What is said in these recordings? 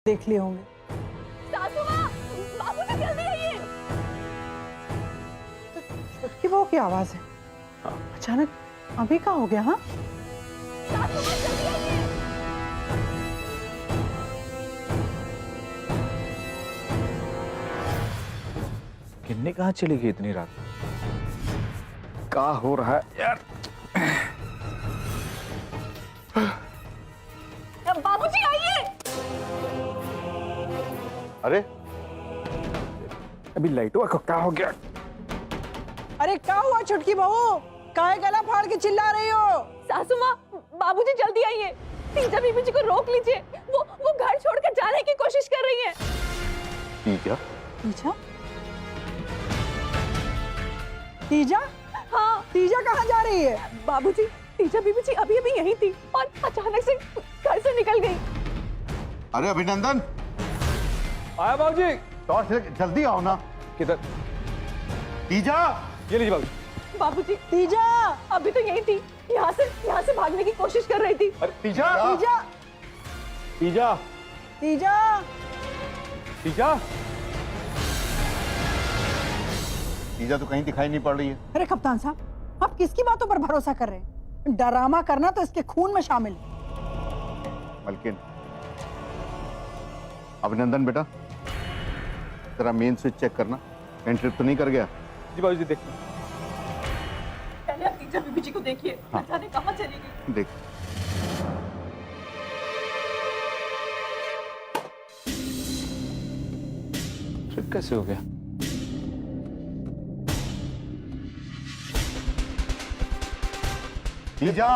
देख लिए होंगे। सासू माँ, बाबूजी जल्दी आइए। छुटकी बहू की आवाज है। अचानक अभी क्या हो गया? हाँ, सासू माँ जल्दी आइए। किन्नी कहाँ चली गई इतनी रात? क्या हो रहा है यार? बाबूजी आइए। अरे अभी लाइटों को क्या हो गया? अरे क्या हुआ छुटकी बहू? काहे गला फाड़ के चिल्ला रही हो? सासू माँ, बाबूजी जल्दी आइए। तीजा बीबी जी को रोक लीजिए। वो घर छोड़कर जाने की कोशिश कर रही है। तीजा? तीजा? तीजा? हाँ तीजा कहाँ जा रही है? बाबूजी, तीजा बीबी जी अभी अभी यहीं थी और अचानक से घर से निकल गई। अरे अभिनंदन, आया बाबूजी। टॉर्च लेके जल्दी आओ ना। किधर? तीजा, ये लीजिए बाबूजी। बाबूजी तीजा! अभी तो यहीं थी, यहाँ से भागने की कोशिश कर रही थी। अरे तीजा, तीजा! तीजा, तीजा! तीजा। तीजा तो कहीं दिखाई नहीं पड़ रही है। अरे कप्तान साहब, आप किसकी बातों पर भरोसा कर रहे हैं? डरामा करना तो इसके खून में शामिल है। मलकिन, अभिनंदन बेटा, तेरा मेन स्विच चेक करना, कहीं ट्रिप तो नहीं कर गया? जी बाबूजी देखते। पहले आप तीजा बीबी जी को देखिए, हाँ। न जाने कहाँ चली गई। देख, ट्रिप कैसे हो गया? तीजा,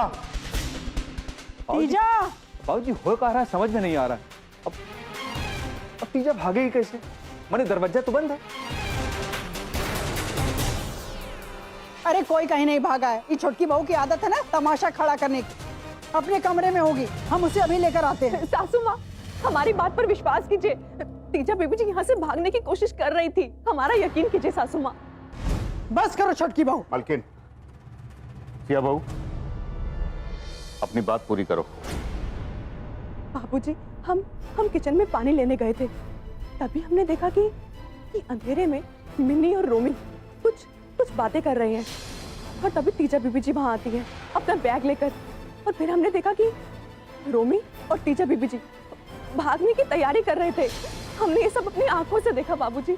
तीजा! बाबूजी हो क्या रहा है समझ में नहीं आ रहा है। अब तीजा भागेगी कैसे? मैंने दरवाजा तो बंद है। अरे कोई कहीं नहीं भागा है। ये छोटकी बहू की आदत है ना तमाशा खड़ा करने की। अपने कमरे में होगी, हम उसे अभी लेकर आते हैं। सासू माँ, हमारी बात पर विश्वास कीजिए। तीजा बीबी जी यहाँ से भागने की कोशिश कर रही थी। हमारा यकीन कीजिए सासू माँ। बस करो छोटकी बहू। मलकिन, सिया बहू, अपनी बात पूरी करो। बाबूजी, हम किचन में पानी लेने गए थे, तभी हमने देखा कि अंधेरे में मिन्नी और रोमी कुछ बातें कर रहे हैं और तभी तीजा बीबी जी वहां आती है अपना बैग लेकर। और फिर हमने देखा कि रोमी और तीजा बीबी जी भागने की तैयारी कर रहे थे। हमने ये सब अपनी आंखों से देखा बाबूजी।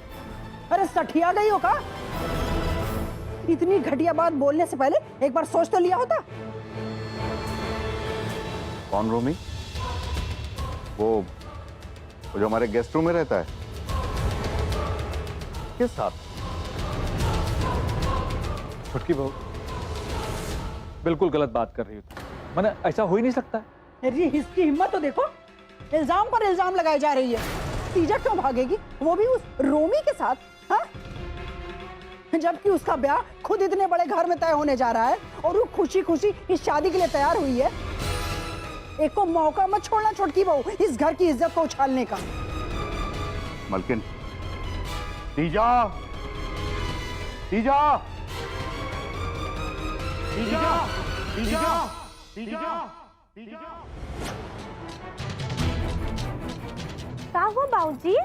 अरे सठिया गई हो का? इतनी घटिया बात बोलने से पहले एक बार सोच तो लिया होता। कौन रोमी? वो जो हमारे गेस्ट रूम में रहता है, किस साथ? छुटकी बहू बिल्कुल गलत बात कर रही हो तुम। मैंने ऐसा हो ही नहीं सकता। अरे इसकी हिम्मत तो देखो, इल्जाम पर इल्जाम लगाई जा रही है। तीजा क्यों भागेगी, वो भी उस रोमी के साथ? हाँ, जबकि उसका ब्याह खुद इतने बड़े घर में तय होने जा रहा है और वो खुशी खुशी इस शादी के लिए तैयार हुई है। एक को मौका मत छोड़ना छोटकी बहू इस घर की इज्जत को उछालने का। मलकिन, तीजा, तीजा, तीजा, तीजा, तीजा, तीजा। क्या हुआ बाबूजी?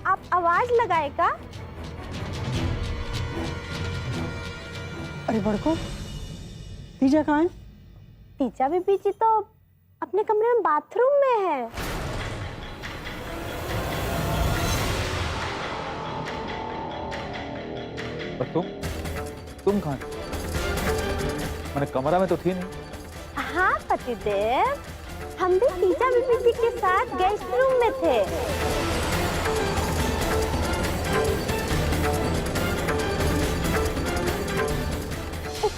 आप आवाज लगाएगा? अरे बड़को, तीजा कहाँ है? तीजा बीबी जी तो अपने कमरे में बाथरूम में है। पर तुम कहाँ थे? मैंने कमरा में तो थी नहीं। हाँ पतिदेव, हम भी तीजा बीबी जी के साथ गेस्ट रूम में थे।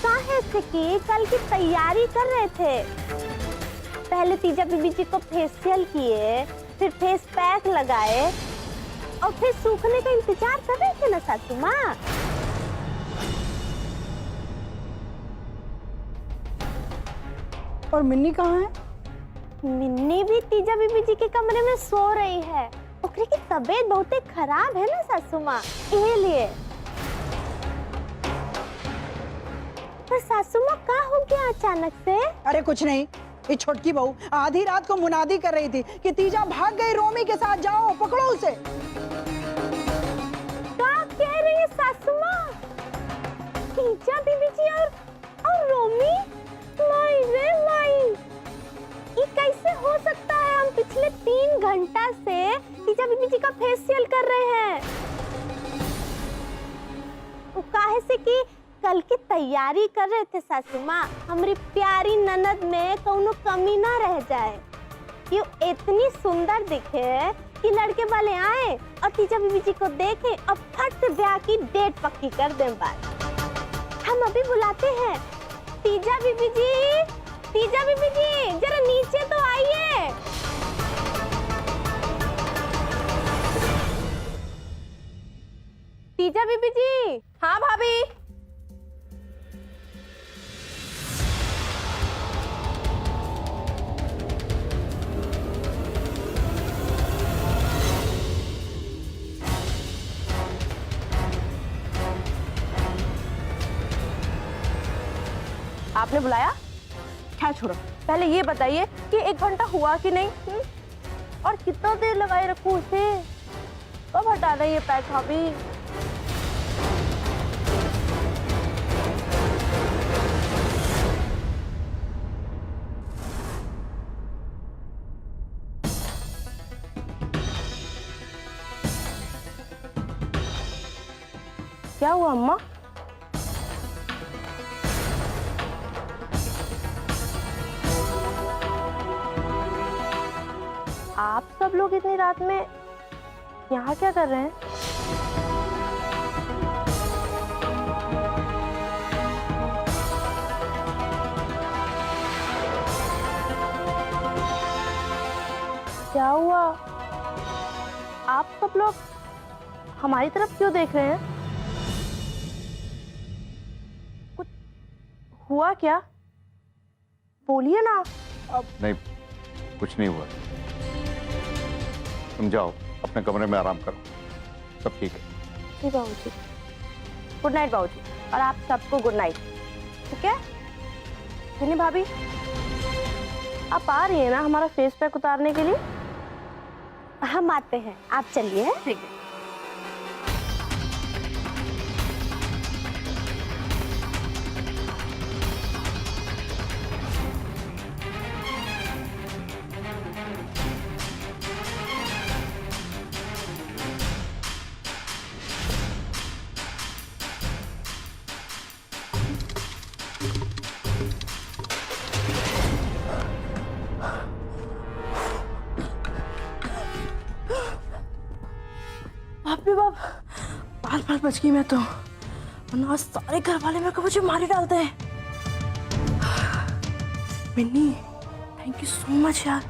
काहे थे कि कल की तैयारी कर रहे थे। पहले तीजा बीबी जी को फेशियल किए, फिर फेस पैक लगाए और फिर सूखने का इंतजार कर रहे थे ना सासू माँ। और मिन्नी कहाँ है? मिन्नी भी तीजा बीबी जी के कमरे में सो रही है। ओकरे की तबीयत बहुत खराब है ना सासू माँ, ये लिए। पर सासू माँ क्या हो गया अचानक से? अरे कुछ नहीं, ये छोटकी बहू आधी रात को मुनादी कर रही थी कि तीजा भाग गई रोमी के साथ, जाओ पकड़ो उसे। क्या कह रही है सासू माँ? तीजा बीबी जी और रोमी? माई रे माई, ये कैसे हो सकता है? हम पिछले 3 घंटा से तीजा बीबी जी का फेशियल कर रहे हैं। वो काहे से कि कल की तैयारी कर रहे थे सासू माँ, हमारी प्यारी ननद में कोनो कमी ना रह जाए, कि वो इतनी सुंदर दिखे कि लड़के वाले आए और तीजा बीबी जी को देखे और फट से ब्याह की डेट पक्की कर दें। बात हम अभी बुलाते हैं। तीजा बीबी जी, तीजा बीबी जी जरा नीचे तो आइए। तीजा बीबी जी। हाँ भाभी। आपने बुलाया? क्या छोड़ो, पहले ये बताइए कि 1 घंटा हुआ कि नहीं? और कितना देर लगाए रखूं उसे? कब हटाना ये पैक भाभी? क्या हुआ अम्मा? आप सब लोग इतनी रात में यहाँ क्या कर रहे हैं? क्या हुआ? आप सब लोग हमारी तरफ क्यों देख रहे हैं? कुछ हुआ क्या? बोलिए ना। नहीं, कुछ नहीं हुआ। तुम जाओ अपने कमरे में आराम करो, सब ठीक है। जी बाबूजी। गुड नाइट बाबूजी, और आप सबको गुड नाइट। ठीक है धनी भाभी, आप आ रही है ना हमारा फेस पैक उतारने के लिए? हम आते हैं, आप चलिए। ठीक है। बाप रे बाप, बाल बच गई मैं तो, वरना आज सारे घर वाले मेरे को मुझे मारी डालते हैं। Minni, thank you so much यार।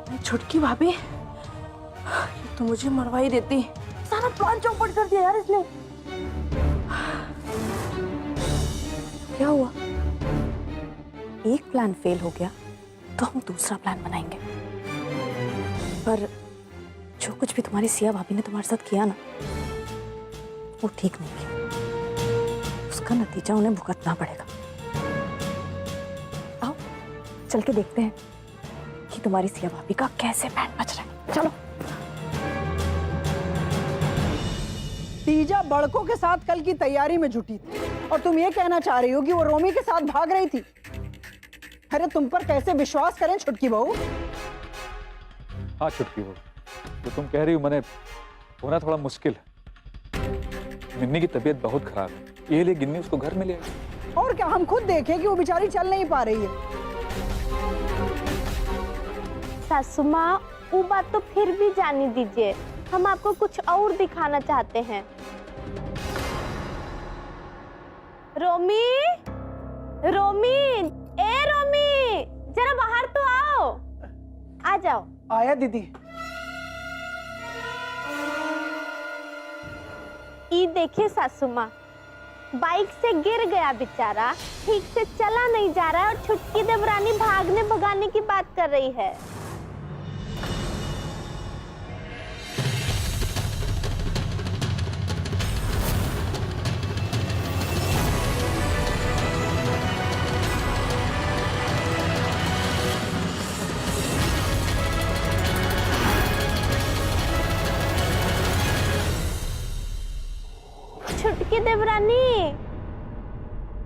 मैं छुटकी भाभी, ये तो मुझे मरवा ही देती। सारा प्लान चौपट कर दिया यार इसने। क्या हुआ? एक प्लान फेल हो गया तो हम दूसरा प्लान बनाएंगे, पर जो कुछ भी तुम्हारी सिया भाभी ने तुम्हारे साथ किया ना, वो ठीक नहीं किया। उसका नतीजा उन्हें भुगतना पड़ेगा। आओ चल के देखते हैं कि तुम्हारी सिया भाभी का कैसे बैंड बज रहा है। चलो। तीजा बड़कों के साथ कल की तैयारी में जुटी थी और तुम ये कहना चाह रही हो कि वो रोमी के साथ भाग रही थी? अरे तुम पर कैसे विश्वास करें छुटकी बहू? हाँ छुटकी बहू, तो तुम कह रही हो मैंने होना थोड़ा मुश्किल है। मिन्नी की तबीयत बहुत खराब है, ये लिए गिन्नी उसको घर में ले आई। और क्या, हम खुद देखें कि वो बेचारी चल नहीं पा रही है। सासू माँ, वो बात तो फिर भी जाने दीजिए, हम आपको कुछ और दिखाना चाहते हैं। रोमी, रोमी, ए रोमी, जरा बाहर तो आओ। आ जाओ। आया दीदी। ये देखिए सासू माँ, बाइक से गिर गया बेचारा, ठीक से चला नहीं जा रहा है और छुटकी देवरानी भागने भगाने की बात कर रही है। देवरानी,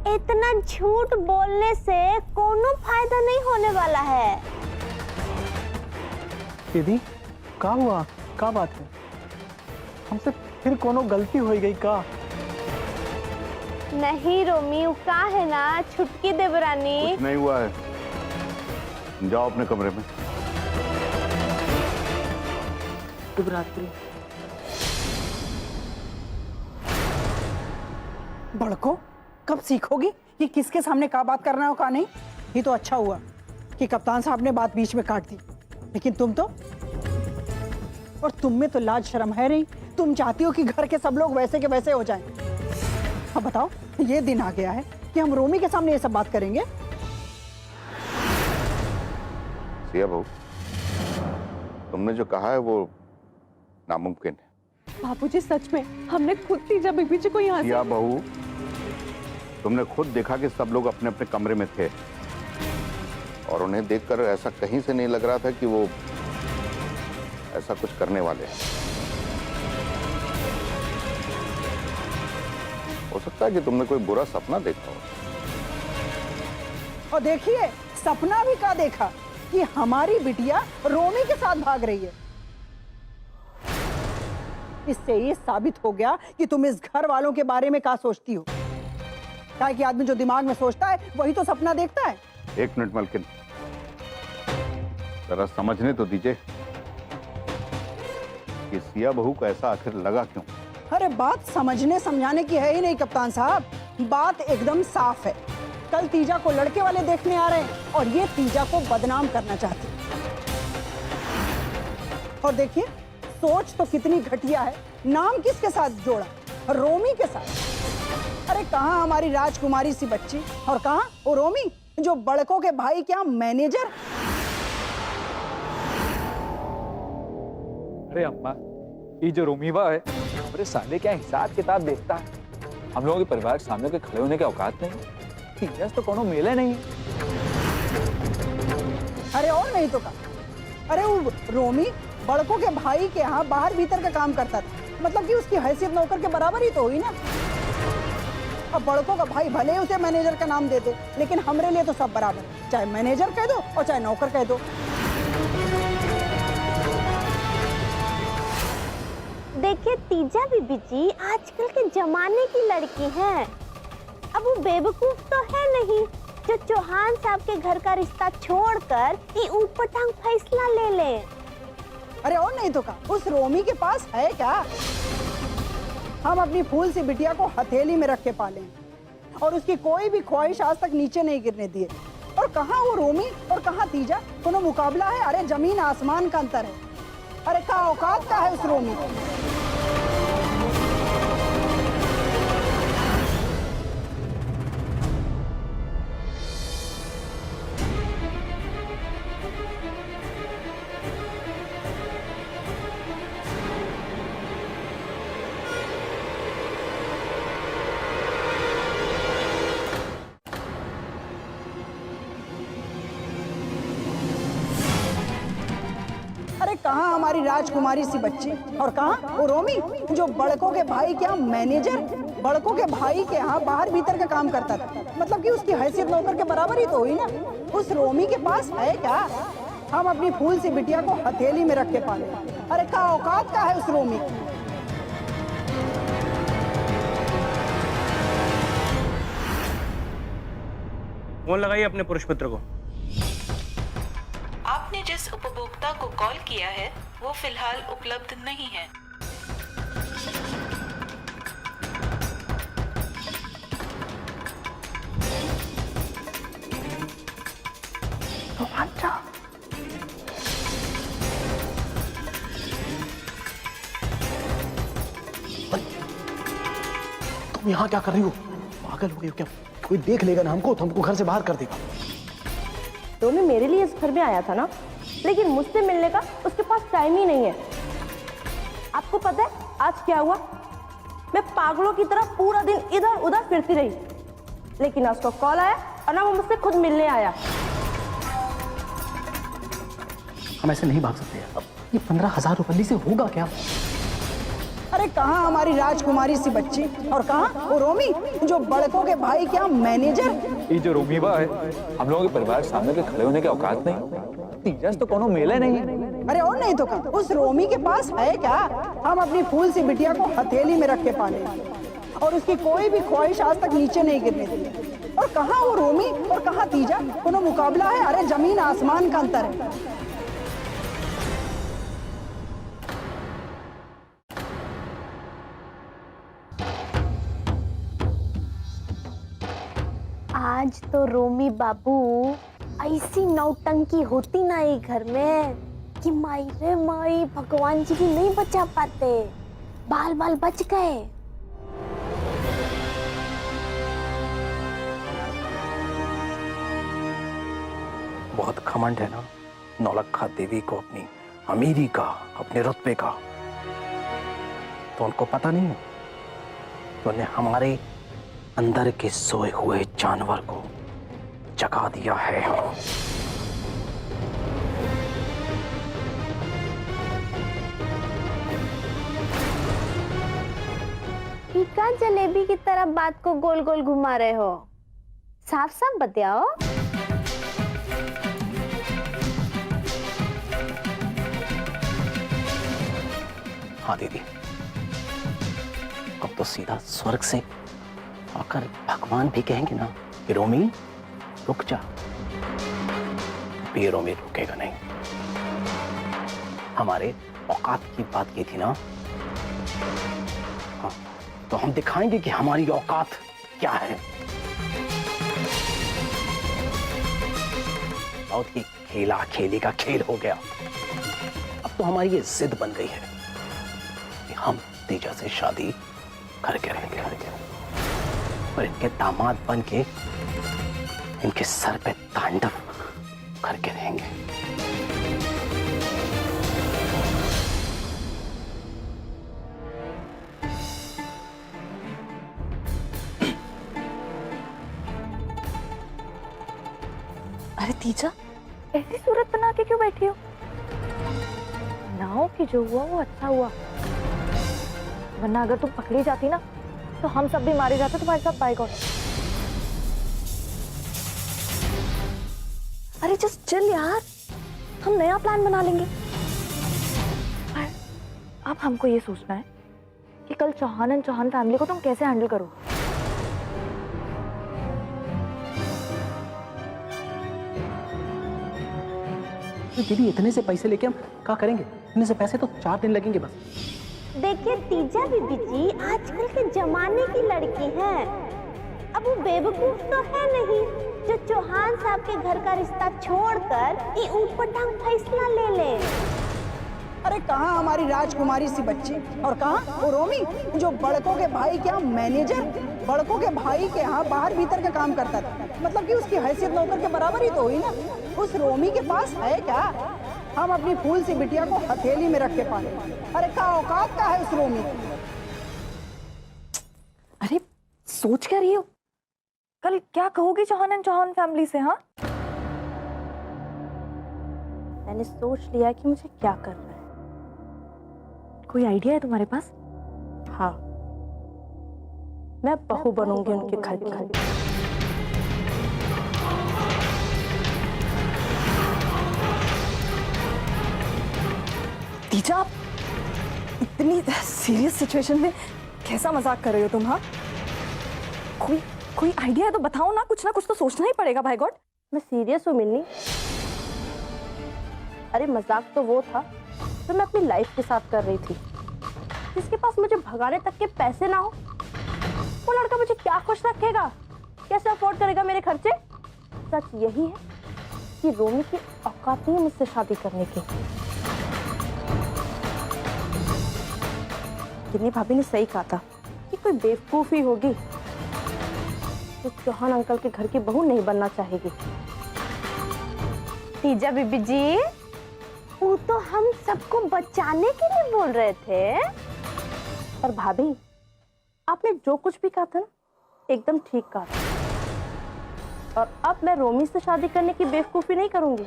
इतना झूठ बोलने से कोनो फायदा नहीं होने वाला है। दीदी का हुआ, का बात है? हमसे फिर कोनो गलती हो गई का? नहीं रोमी, वो का है ना छुटकी देवरानी। कुछ नहीं हुआ है, जाओ अपने कमरे में। शुभ रात्रि। बड़को, कब सीखोगी कि किसके सामने का बात करना हो का नहीं? ये तो अच्छा हुआ कि कप्तान साहब ने बात बीच में काट दी, लेकिन तुम तो, और तुम में तो लाज शर्म है नहीं। तुम चाहती हो कि घर के सब लोग वैसे के वैसे हो जाएं। अब बताओ, ये दिन आ गया है कि हम रोमी के सामने ये सब बात करेंगे? सिया बहू, तुमने जो कहा है वो नामुमकिन है। बापूजी सच में हमने खुद तीजा बीबी जी को यहाँ सिया से। बहू, तुमने खुद देखा कि सब लोग अपने अपने कमरे में थे और उन्हें देखकर ऐसा कहीं से नहीं लग रहा था कि वो ऐसा कुछ करने वाले हैं। हो सकता है कि तुमने कोई बुरा सपना देखा हो। और देखिए, सपना भी का देखा कि हमारी बिटिया रोमी के साथ भाग रही है। इससे ये साबित हो गया कि तुम इस घर वालों के बारे में क्या सोचती हो। क्या कि आदमी जो दिमाग में सोचता है वही तो सपना देखता है। एक मिनट मलकिन, जरा समझने तो दीजिए कि सिया बहू को ऐसा आखिर लगा क्यों। अरे बात समझने समझाने की है ही नहीं कप्तान साहब, बात एकदम साफ है। कल तीजा को लड़के वाले देखने आ रहे हैं और ये तीजा को बदनाम करना चाहते हैं। और देखिए, सोच तो कितनी घटिया है। नाम किसके साथ जोड़ा? रोमी के साथ। अरे कहाँ हमारी राजकुमारी सी बच्ची और कहाँ वो रोमी जो बड़कों के भाई क्या मैनेजर। अरे अम्मा, ये जो रोमीवा है हमारे साले क्या हिसाब किताब देखता है। हम लोगों के परिवार के सामने के खड़े होने की औकात नहीं। तीजस तो कोनो मेले नहीं। अरे और नहीं तो का, अरे वो रोमी बड़कों के भाई के यहाँ बाहर भीतर का काम करता था, मतलब कि उसकी हैसियत नौकर के बराबर ही तो हुई ना। अब बड़कों का भाई भले ही उसे मैनेजर का नाम दे दे, लेकिन हमरे लिए तो सब बराबर, चाहे मैनेजर कह दो और चाहे नौकर कह दो। देखिए तीजा बीबी जी आजकल के जमाने की लड़की हैं। अब वो बेवकूफ तो है नहीं जो चौहान साहब के घर का रिश्ता छोड़कर ये ऊटपटांग फैसला ले ले। अरे और नहीं तो का, उस रोमी के पास है क्या? हम अपनी फूल सी बिटिया को हथेली में रख के पाले और उसकी कोई भी ख्वाहिश आज तक नीचे नहीं गिरने दिए। और कहाँ वो रोमी और कहाँ तीजा, कोनो मुकाबला है? अरे जमीन आसमान का अंतर है। अरे का औकात का है उस रोमी को। कहाँ हमारी राजकुमारी सी बच्ची और कहाँ वो रोमी जो बड़कों के भाई क्या मैनेजर, बड़कों के भाई के यहाँ बाहर भीतर का काम करता था, मतलब कि उसकी हैसियत नौकर के बराबर ही तो हुई ना। उस रोमी के पास है क्या? हम अपनी फूल सी बिटिया को हथेली में रख के पाले। अरे का औकात का है उस रोमी की। फोन लगाइए अपने पुरुष मित्र को। आपने जिस उपभोक्ता को कॉल किया है वो फिलहाल उपलब्ध नहीं है। तुम यहाँ क्या कर रही हो? पागल हो गई हो क्या? कोई देख लेगा ना हमको तो हमको घर से बाहर कर देगा। रोमी मेरे लिए इस घर में आया था ना, लेकिन मुझसे मिलने का उसके पास टाइम ही नहीं है। आपको पता है आज क्या हुआ? मैं पागलों की तरह पूरा दिन इधर उधर फिरती रही, लेकिन आज उसका कॉल आया और ना वो मुझसे खुद मिलने आया। हम ऐसे नहीं भाग सकते। अब ये 15,000 रुपये से होगा क्या? अरे अरे कहाँ हमारी राजकुमारी सी बच्ची, और कहाँ वो रोमी जो बड़कों के भाई क्या मैनेजर। ये जो रोमीबा है, हम लोगों के परिवार सामने के खड़े होने की औकात नहीं। तीजस तो कोनो मेला नहीं है। अरे और नहीं तो क्या, उस रोमी के पास है क्या? हम अपनी फूल सी बिटिया को हथेली में रख के पाले और उसकी कोई भी ख्वाहिश आज तक नीचे नहीं गिरने दी। और कहाँ वो रोमी और कहाँ तीजा, कोनो मुकाबला है? अरे जमीन आसमान का अंतर है। आज तो रोमी बाबू ऐसी नौटंकी होती ना ये घर में कि माई रे माई, भगवान जी भी नहीं बचा पाते, बाल बाल बच गए। बहुत घमंड है ना नौलखा देवी को अपनी अमीरी का, अपने रुतबे का। तो उनको पता नहीं है तो उन्हें हमारे अंदर के सोए हुए जानवर को जगा दिया है। क्या जलेबी की तरह बात को गोल गोल घुमा रहे हो? साफ साफ बताओ। हाँ दीदी, अब तो सीधा स्वर्ग से आकर भगवान भी कहेंगे ना कि रोमी रुक जा। ये रोमी रुकेगा नहीं। हमारे औकात की बात की थी ना, हाँ, तो हम दिखाएंगे कि हमारी औकात क्या है। बहुत ही खेला खेली का खेल हो गया। अब तो हमारी ये जिद बन गई है कि हम तीजा से शादी करके रहेंगे और इनके दामाद बन के इनके सर पे तांडव करके रहेंगे। अरे तीजा, ऐसी सूरत बना के क्यों बैठी हो? नाव की जो हुआ वो अच्छा हुआ, वरना अगर तुम पकड़ी जाती ना तो हम सब भी मारे जाते तुम्हारे साथ। By God. अरे जस्ट चिल यार, हम नया प्लान बना लेंगे। अब हमको ये सोचना है कि कल चौहान एंड चौहान फैमिली को तुम कैसे हैंडल करो। दीदी इतने से पैसे लेके हम क्या करेंगे? इतने से पैसे तो 4 दिन लगेंगे बस। देखिए तीजा बीबी जी आजकल के जमाने की लड़की है। अब वो बेवकूफ तो है नहीं जो चौहान साहब के घर का रिश्ता छोड़कर ये ऊट पटांग फैसला ले ले। अरे कहाँ हमारी राजकुमारी सी बच्ची, और कहाँ वो रोमी जो बड़कों के भाई क्या मैनेजर, बड़कों के भाई के यहाँ बाहर भीतर का काम करता था। मतलब कि उसकी हैसियत नौकर के बराबर ही तो हुई ना। उस रोमी के पास है क्या? हम अपनी फूल सी बिटिया को हथेली में रख के पाले। अरे क्या औकात का है उस रोमी की? अरे सोच क्या रही हो? कल क्या कहोगी चौहान एंड चौहान फैमिली से? हाँ, मैंने सोच लिया कि मुझे क्या करना है। कोई आइडिया है तुम्हारे पास? हाँ, मैं बहू बनूंगी उनके घर की। तीजा, आप इतनी सीरियस सिचुएशन में कैसा मजाक कर रहे हो तुम? हाँ, कोई आइडिया है तो बताओ ना कुछ तो सोचना ही पड़ेगा। भाई गॉड, मैं सीरियस हूँ मिन्नी। अरे मजाक तो वो था जो मैं अपनी लाइफ के साथ कर रही थी। जिसके पास मुझे भगाने तक के पैसे ना हो, वो लड़का मुझे क्या खुश रखेगा, कैसे अफोर्ड करेगा मेरे खर्चे? सच यही है कि रोमी की औकात नहीं है मुझसे शादी करने की। गिन्नी भाभी ने सही कहा था कि कोई बेवकूफी होगी जो चौहान अंकल के घर की बहू नहीं बनना चाहेगी। तीजा बीबी जी, वो तो हम सबको बचाने के लिए बोल रहे थे। पर भाभी, आपने जो कुछ भी कहा था ना, एकदम ठीक कहा था। और अब मैं रोमी से शादी करने की बेवकूफी नहीं करूंगी।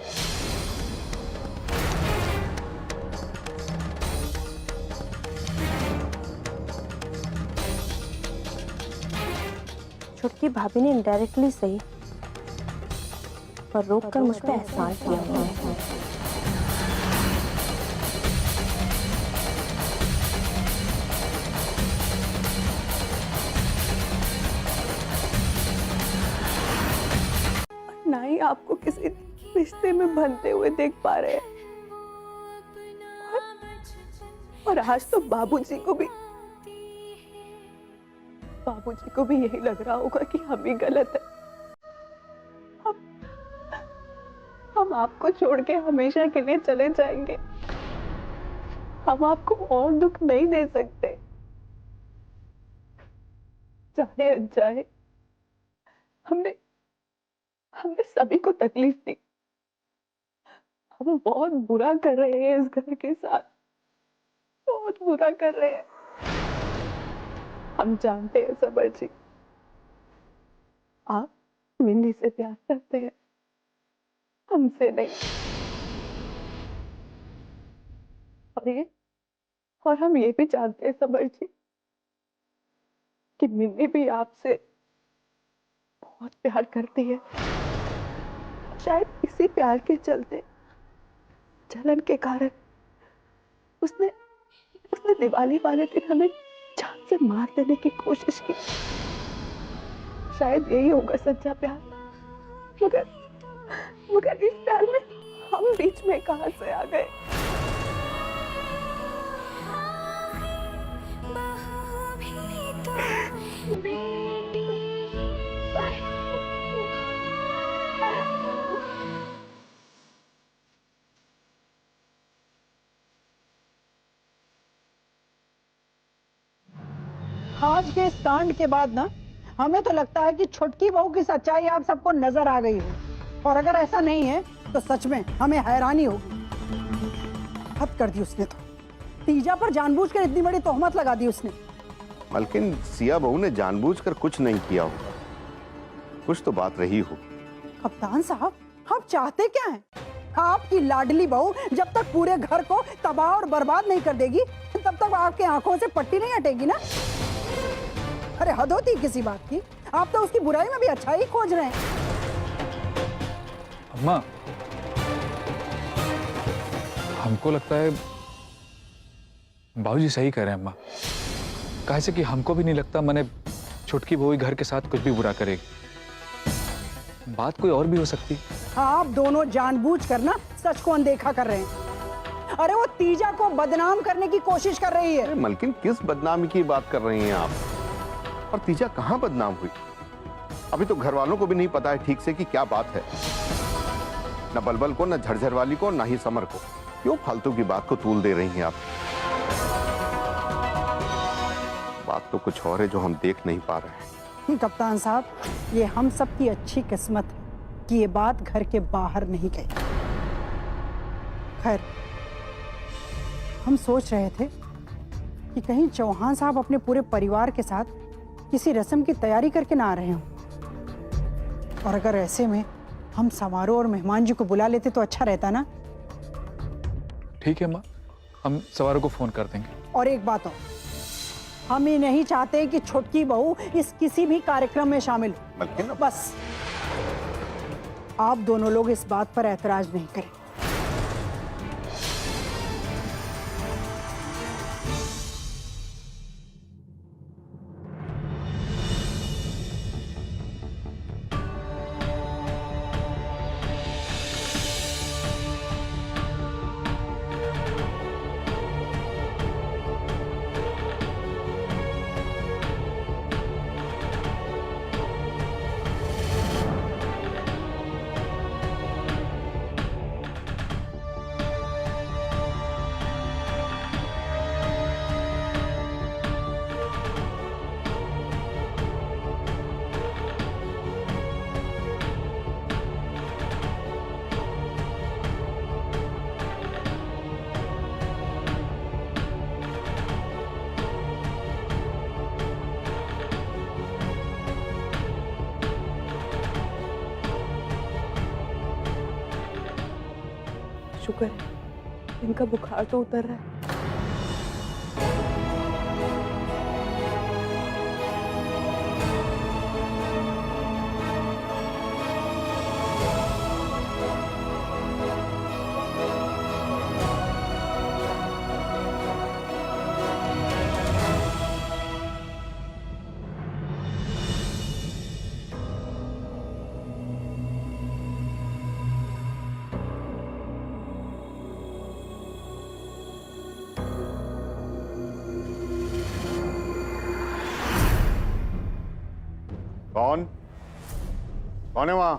छुटकी भाभी ने इनडायरेक्टली सही पर रोक कर मुझ पे एहसान किया उन्होंने। ना ही आपको किसी रिश्ते में बंधते हुए देख पा रहे हैं और आज तो बाबूजी को भी यही लग रहा होगा कि हम ही गलत है। हम आपको छोड़ के हमेशा के लिए चले जाएंगे। हम आपको और दुख नहीं दे सकते। चाहे अनचाहे हमने सभी को तकलीफ दी। हम बहुत बुरा कर रहे हैं इस घर के साथ, बहुत बुरा कर रहे हैं। हम जानते हैं समर जी, आप मिन्नी से प्यार करते हैं, हमसे नहीं। और हम ये भी जानते हैं समर जी कि मिन्नी भी आपसे बहुत प्यार करती है। शायद इसी प्यार के चलते, जलन के कारण उसने दिवाली वाले दिन हमें जान से मार देने की कोशिश की। शायद यही होगा सच्चा प्यार। मगर इस प्यार में हम बीच में कहां से आ गए? आज के इस कांड के बाद ना हमें तो लगता है कि छुटकी बहू की सच्चाई आप सबको नजर आ गई हो, और अगर ऐसा नहीं है तो सच में हमें हैरानी होगी। हद कर दी उसने तो, तीजा पर जानबूझकर इतनी बड़ी तोहमत लगा दी उसने। मलकिन सिया बहू ने जानबूझकर कुछ नहीं किया होगा, कुछ तो बात रही होगी। कप्तान साहब, आप चाहते क्या हैं? आपकी लाडली बहू जब तक पूरे घर को तबाह और बर्बाद नहीं कर देगी तब तक आपके आंखों से पट्टी नहीं हटेगी ना। अरे हद होती है किसी बात की। आप तो उसकी बुराई में भी अच्छाई खोज रहे हैं। अम्मा, हमको लगता है बाबूजी सही कह रहे हैं अम्मा। कैसे कि हमको भी नहीं लगता मैंने छुटकी बहू घर के साथ कुछ भी बुरा करेगी। बात कोई और भी हो सकती। आप दोनों जानबूझकर ना सच को अनदेखा कर रहे हैं। अरे वो तीजा को बदनाम करने की कोशिश कर रही है। मलकिन, किस बदनामी की बात कर रही हैं आप? और तीजा कहाँ बदनाम हुई? अभी तो घर वालों को भी नहीं पता है ठीक से कि क्या बात है। न बलबल को, न झरझर वाली को, न ही समर को। क्यों फालतू की बात को तूल दे रही हैं आप? बात तो कुछ और है जो हम देख नहीं पा रहे हैं। कप्तान साहब, ये हम सब की अच्छी किस्मत है कि ये बात घर के बाहर नहीं गई। खैर, हम सोच रहे थे कि कहीं चौहान साहब अपने पूरे परिवार के साथ किसी रस्म की तैयारी करके ना आ रहे हों, और अगर ऐसे में हम समारोह और मेहमान जी को बुला लेते तो अच्छा रहता ना। ठीक है माँ, हम सवारों को फोन कर देंगे। और एक बात और, हम ये नहीं चाहते कि छुटकी बहू इस किसी भी कार्यक्रम में शामिल हो। मलकिन, बस आप दोनों लोग इस बात पर ऐतराज नहीं करें। शुक्र है इनका बुखार तो उतर रहा है। कौन कौन है वहां?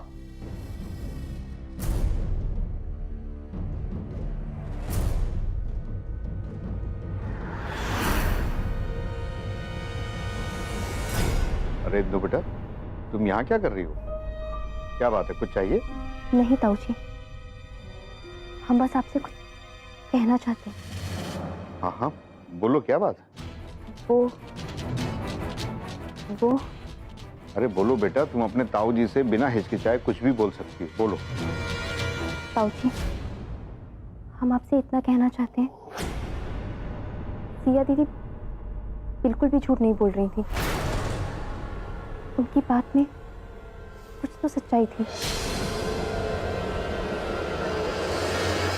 अरे इंदु बेटा, तुम यहाँ क्या कर रही हो? क्या बात है, कुछ चाहिए? नहीं ताऊ जी, हम बस आपसे कुछ कहना चाहते हैं। हाँ हाँ बोलो, क्या बात है? वो अरे बोलो बेटा, तुम अपने ताऊ जी से बिना हिचकिचाए कुछ भी बोल सकती हो, बोलो। ताऊ जी, हम आपसे इतना कहना चाहते हैं, सिया दीदी बिल्कुल भी झूठ नहीं बोल रही थी। उनकी बात में कुछ तो सच्चाई थी।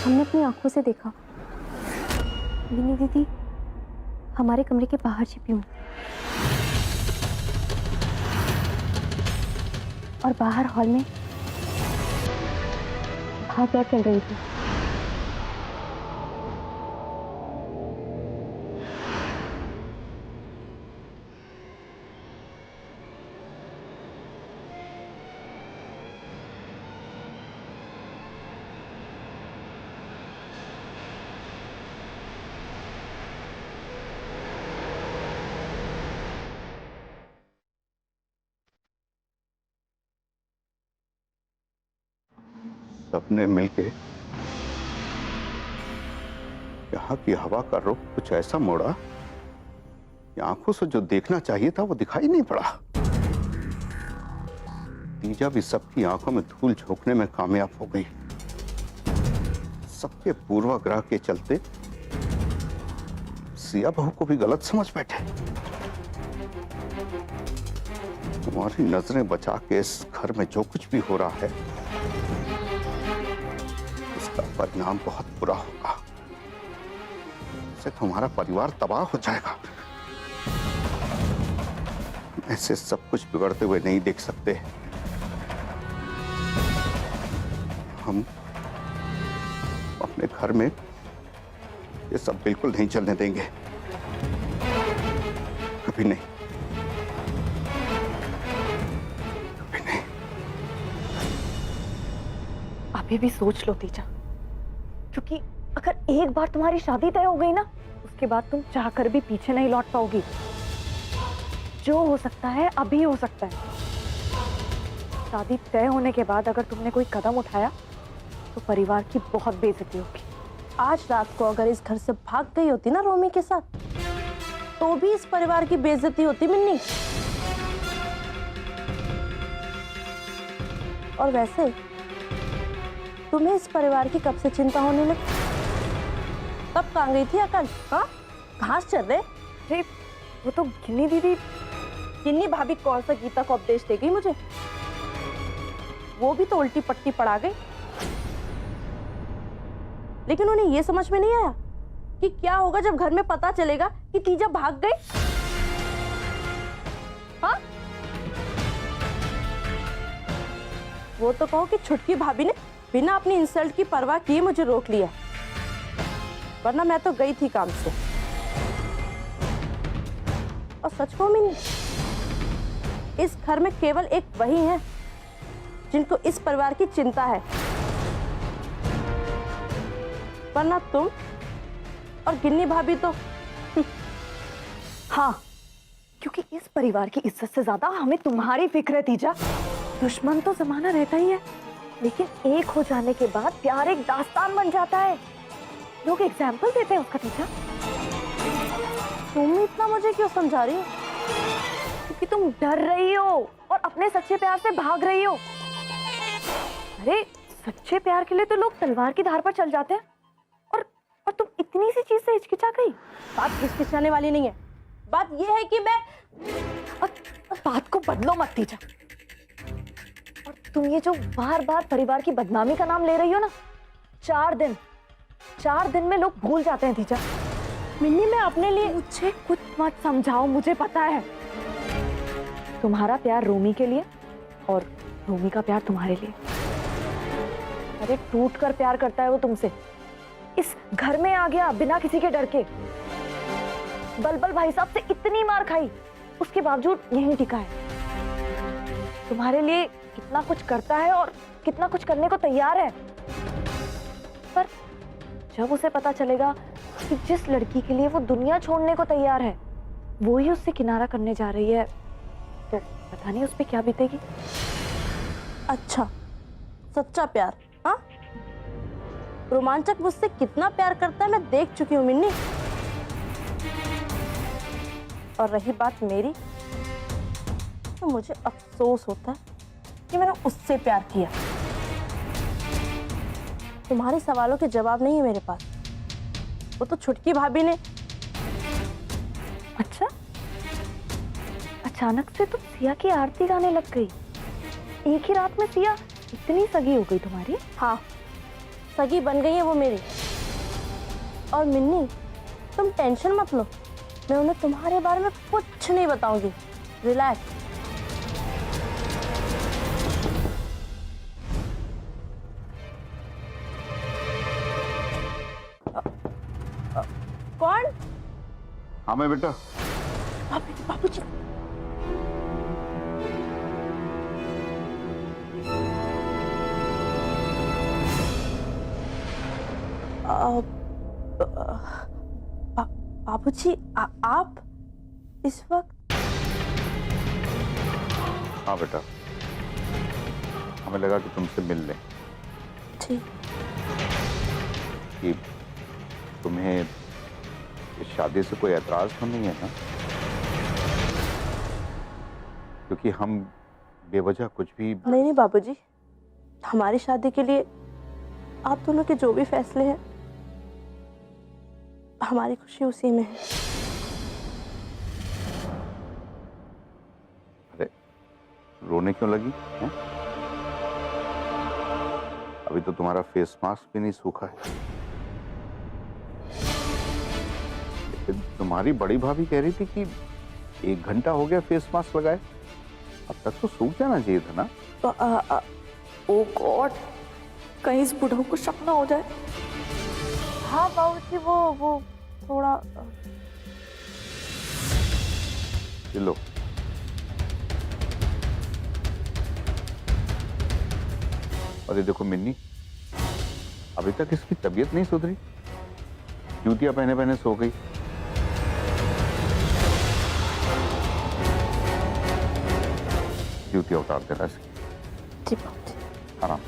हमने अपनी आंखों से देखा, मिनी दीदी हमारे कमरे के बाहर छिपी हुई और बाहर हॉल में भाग दौड़ चल रही थी। सबने मिलके यहाँ की हवा का रुख कुछ ऐसा मोड़ा कि आंखों से जो देखना चाहिए था वो दिखाई नहीं पड़ा। तीजा भी सबकी आंखों में धूल झोंकने में कामयाब हो गई। सबके पूर्वाग्रह के चलते सिया बहू को भी गलत समझ बैठे। तुम्हारी नजरें बचा के इस घर में जो कुछ भी हो रहा है, इसका परिणाम बहुत बुरा होगा। इससे तुम्हारा परिवार तबाह हो जाएगा। ऐसे सब कुछ बिगड़ते हुए नहीं देख सकते। हम अपने घर में ये सब बिल्कुल नहीं चलने देंगे, कभी नहीं, कभी नहीं। अभी भी सोच लो तीजा, क्योंकि अगर एक बार तुम्हारी शादी तय हो गई ना, उसके बाद तुम चाहकर भी पीछे नहीं लौट पाओगी। जो हो सकता है अभी हो सकता है। शादी तय होने के बाद अगर तुमने कोई कदम उठाया तो परिवार की बहुत बेइज्जती होगी। आज रात को अगर इस घर से भाग गई होती ना रोमी के साथ, तो भी इस परिवार की बेइज्जती होती मिन्नी। और वैसे तुम्हें इस परिवार की कब से चिंता होने लगी? तब कहाँ गई थी अकल? हाँ, घास चल रहे? अरे वो तो गिन्नी दीदी, गिन्नी भाभी कौन सा गीता को उपदेश दे गई मुझे? वो भी तो उल्टी पट्टी पड़ा गई। लेकिन उन्हें ये समझ में नहीं आया कि क्या होगा जब घर में पता चलेगा कि तीजा भाग गई। हाँ, वो तो कहो कि छुटकी भाभी ने बिना अपनी इंसल्ट की परवाह किए मुझे रोक लिया, वरना मैं तो गई थी काम से। और सच को मिनी, इस घर में केवल एक वही है जिनको इस परिवार की चिंता है, वरना तुम और गिन्नी भाभी तो हाँ, क्योंकि इस परिवार की इज्जत से ज्यादा हमें तुम्हारी फिक्र है तीजा। दुश्मन तो जमाना रहता ही है, लेकिन एक हो जाने के बाद प्यार एक दास्तान बन जाता है। लोग एग्जाम्पल देते हैं उसका तीजा। तुम इतना मुझे क्यों समझा रही हो? क्योंकि तुम डर रही हो और अपने सच्चे प्यार से भाग रही हो। अरे सच्चे प्यार के लिए तो लोग तलवार की धार पर चल जाते हैं, और तुम इतनी सी चीज से हिचकिचा गई। बात हिचकिचाने वाली नहीं है, बात यह है कि मैं बात को बदलो मत तीजा। और तुम ये जो बार बार परिवार की बदनामी का नाम ले रही हो ना, 4 दिन में लोग भूल जाते हैं तीजा। मिन्नी, मैं अपने लिए मुझे कुछ मत समझाओ, मुझे पता है तुम्हारा प्यार रोमी के लिए और रोमी का प्यार तुम्हारे लिए। अरे टूट कर प्यार करता है वो तुमसे। इस घर में आ गया बिना किसी के डर के। बलबल भाई साहब से इतनी मार खाई, उसके बावजूद यहीं टिका है। तुम्हारे लिए कितना कुछ करता है और कितना कुछ करने को तैयार है, पर जब उसे पता चलेगा कि जिस लड़की के लिए वो दुनिया छोड़ने को तैयार है वो ही उससे किनारा करने जा रही है, तो पता नहीं उस पे क्या बीतेगी। अच्छा, सच्चा प्यार? हाँ, रोमांचक मुझसे कितना प्यार करता है मैं देख चुकी हूँ मिन्नी। और रही बात मेरी, तो मुझे अफसोस होता है कि मैंने उससे प्यार किया। तुम्हारे सवालों के जवाब नहीं है मेरे पास। वो तो छुटकी भाभी ने। अच्छा, अचानक से तुम सिया की आरती गाने लग गई। एक ही रात में सिया इतनी सगी हो गई तुम्हारी? हाँ, सगी बन गई है वो मेरी। और मिन्नी, तुम टेंशन मत लो, मैं उन्हें तुम्हारे बारे में कुछ नहीं बताऊंगी। रिलैक्स। कौन? हाँ मैं बेटा। बाबूजी। बाबूजी, आप इस वक्त? हाँ बेटा, हमें लगा कि तुमसे मिल लें। ठीक। कि तुम्हें इस शादी से कोई एतराज तो नहीं है ना? क्योंकि हम बेवजह कुछ भी। नहीं बाबूजी, हमारी शादी के लिए आप दोनों के जो भी फैसले हैं, हमारी खुशी उसी में है। अरे रोने क्यों लगी है? अभी तो तुम्हारा फेस मास्क भी नहीं सूखा है। लेकिन तुम्हारी बड़ी भाभी कह रही थी कि 1 घंटा हो गया फेस मास्क लगाए, अब तक तो सूख जाना चाहिए था ना? ओ गॉड, कहीं इस बुढ़ऊ को शक ना हो जाए। हाँ बाबूजी, वो थोड़ा। लो, अरे देखो मिन्नी, अभी तक इसकी तबीयत नहीं सुधरी, जूतियां पहने पहने सो गई। जूतियां उतार देना इसकी। जी बाबूजी। आराम।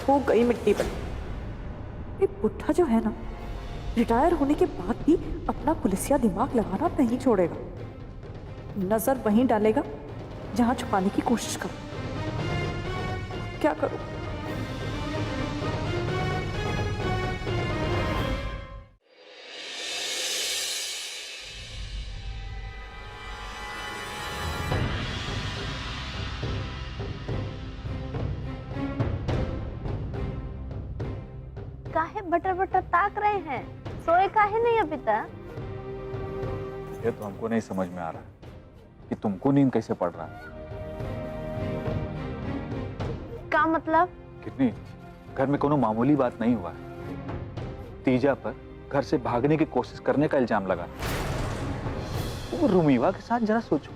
हो गई मिट्टी पर। ये बुढ़ा जो है ना, रिटायर होने के बाद भी अपना पुलिसिया दिमाग लगाना नहीं छोड़ेगा। नजर वहीं डालेगा जहां छुपाने की कोशिश करो। क्या करूं? काहे बटर बटर ताक रहे हैं? सोए काहे नहीं अभी तक? ये तो हमको नहीं समझ में आ रहा कि तुमको नींद कैसे पड़ रहा है। क्या मतलब? कितनी घर में कोनो मामूली बात नहीं हुआ है। तीजा पर घर से भागने की कोशिश करने का इल्जाम लगा। वो रुमीवा के साथ जरा सोचो,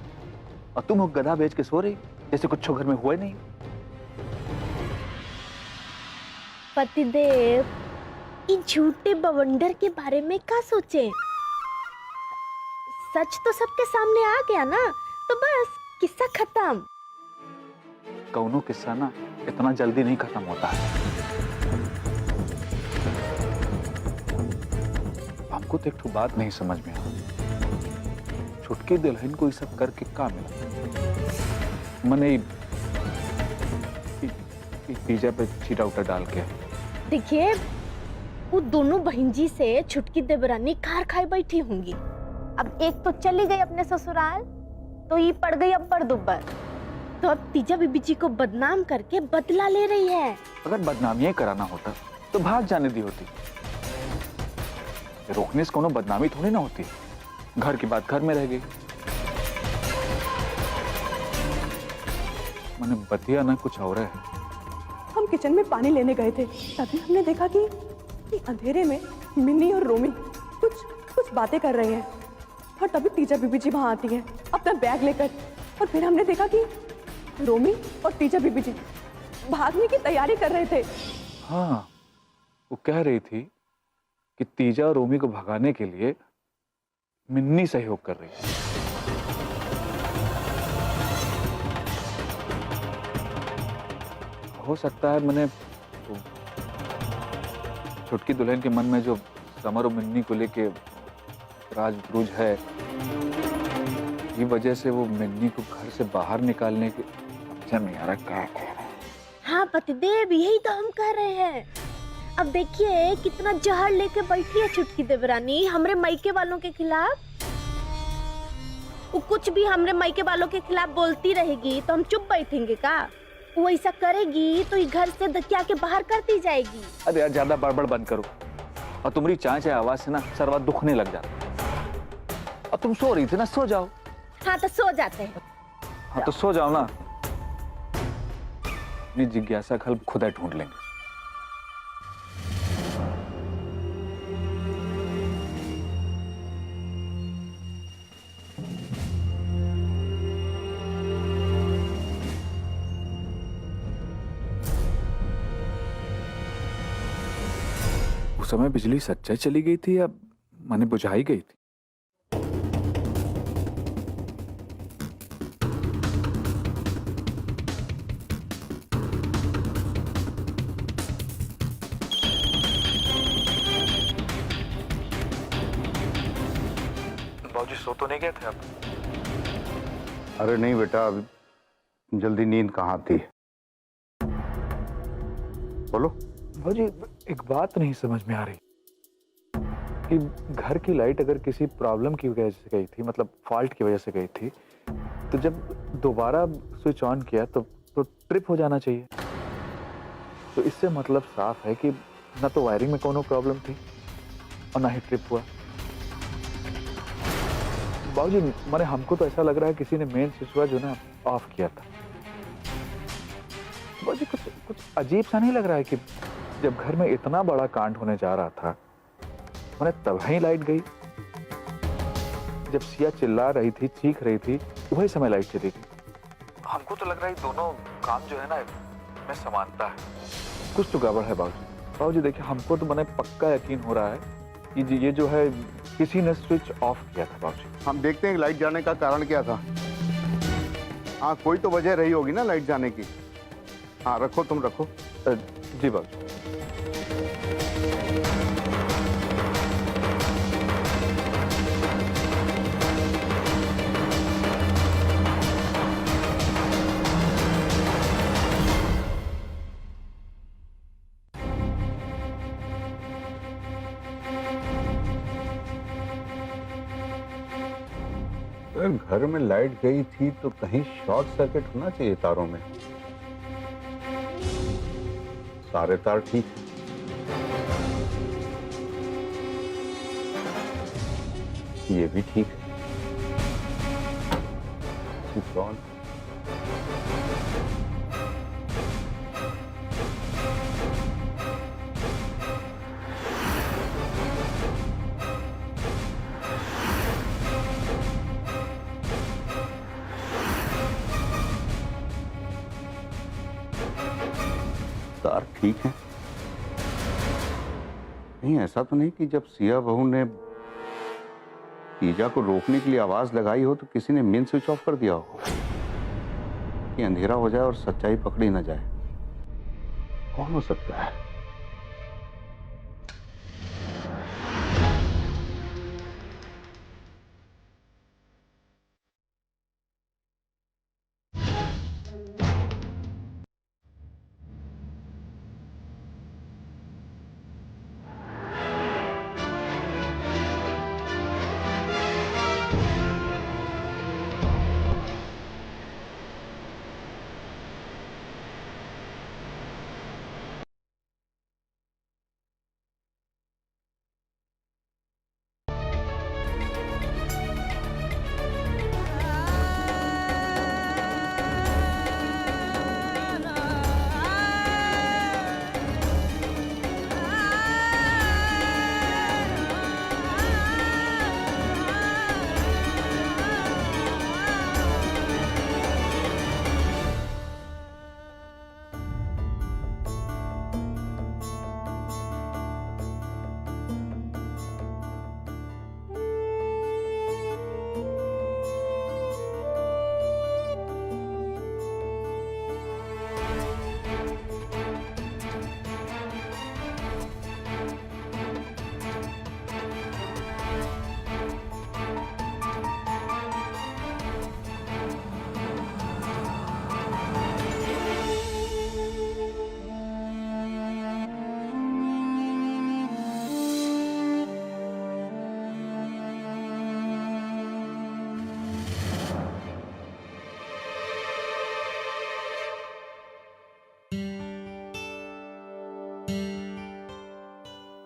और तुम हो गधा बेच के सो रही जैसे कुछ घर में हुआ नहीं। पतिदेव, इन झूठे बवंडर के बारे में क्या सोचे? सच तो सबके सामने आ गया ना, तो बस किस्सा खत्म। कौनो किस्सा ना इतना जल्दी नहीं खत्म होता है। हमको तो एक ठो बात नहीं समझ में आ, छुटकी दुल्हन को ये सब करके क्या मिला? मने पिज्जा पे छीटा उटा डाल के। देखिए, वो दोनों बहन जी से छुटकी देवरानी खार खाए बैठी होंगी। अब एक तो चली गई अपने ससुराल, तो ये पड़ गई अब्बर दुब्बर, तो अब तीजा बीबी जी को बदनाम करके बदला ले रही है। अगर बदनामी कराना होता तो भाग जाने दी होती। रोकने से कोनो बदनामी थोड़ी ना होती। घर की बात घर में रह गई। मैंने बतिया ना कुछ और है। हम किचन में पानी लेने गए थे, तभी हमने देखा कि अंधेरे में मिन्नी और रोमी कुछ बातें कर रहे हैं। और तभी तीजा बीबी जी वहां आती है अपना बैग लेकर, और फिर हमने देखा कि रोमी और तीजा बीबी जी भागने की तैयारी कर रहे थे। हाँ, वो कह रही थी कि तीजा और रोमी को भगाने के लिए मिन्नी सहयोग कर रही है। हो सकता है मैंने छुटकी दुल्हन के मन में जो समर और मिन्नी को लेके राज ब्रूज है, ये वजह से वो मिन्नी को घर से बाहर निकालने के समझ नहीं आ रहा क्या कह रहा है। हाँ पतिदेव, यही तो हम कह रहे हैं। अब देखिए कितना जहर लेके बैठी है छुटकी देवरानी हमरे मायके वालों के खिलाफ। वो कुछ भी हमरे मायके वालों के खिलाफ बोलती रहेगी तो हम चुप बैठेंगे का? वो ऐसा करेगी तो ये घर से धक्या के बाहर करती जाएगी। अरे यार ज्यादा बड़बड़ बंद करो, और तुम्हारी चांच आवाज से ना सरवा दुखने लग जाता। अब तुम सो रही थी ना, सो जाओ। हाँ तो सो जाते हैं। हाँ तो सो जाओ ना, अपनी जिज्ञासा का हल खुद ही ढूंढ लेंगे। उस समय बिजली सच्चाई चली गई थी या माने बुझाई गई थी? बाबूजी सो तो नहीं गए थे आप? अरे नहीं बेटा, अभी जल्दी नींद कहाँ आती है। बोलो। बाबूजी एक बात नहीं समझ में आ रही कि घर की लाइट अगर किसी प्रॉब्लम की वजह से गई थी, मतलब फॉल्ट की वजह से गई थी, तो जब दोबारा स्विच ऑन किया तो ट्रिप हो जाना चाहिए। तो इससे मतलब साफ है कि ना तो वायरिंग में कोनो प्रॉब्लम थी और ना ही ट्रिप हुआ। बाबूजी माने हमको तो ऐसा लग रहा है किसी ने मेन स्विच जो ना ऑफ किया था। बाबूजी कुछ अजीब सा नहीं लग रहा है कि जब घर में इतना बड़ा कांड होने जा रहा था, मैंने तब ही लाइट गई? जब सिया चिल्ला रही थी, चीख रही थी, वही समय लाइट चली गई। हमको तो लग रहा है दोनों काम जो है ना में समानता है। कुछ तो गड़बड़ है बाबूजी। बाबूजी देखिए, हमको तो मैंने पक्का यकीन हो रहा है कि ये जो है किसी ने स्विच ऑफ किया था बाबूजी। हम देखते हैं लाइट जाने का कारण क्या था। हाँ, कोई तो वजह रही होगी ना लाइट जाने की। हाँ रखो, तुम रखो। जी बाबूजी। अगर घर में लाइट गई थी तो कहीं शॉर्ट सर्किट होना चाहिए तारों में। सारे तार ठीक है। ये भी ठीक है। Switch on. तार ठीक है। नहीं, ऐसा तो नहीं कि जब सिया बहू ने तीजा को रोकने के लिए आवाज लगाई हो तो किसी ने मेन स्विच ऑफ कर दिया हो कि अंधेरा हो जाए और सच्चाई पकड़ी ना जाए। कौन हो सकता है?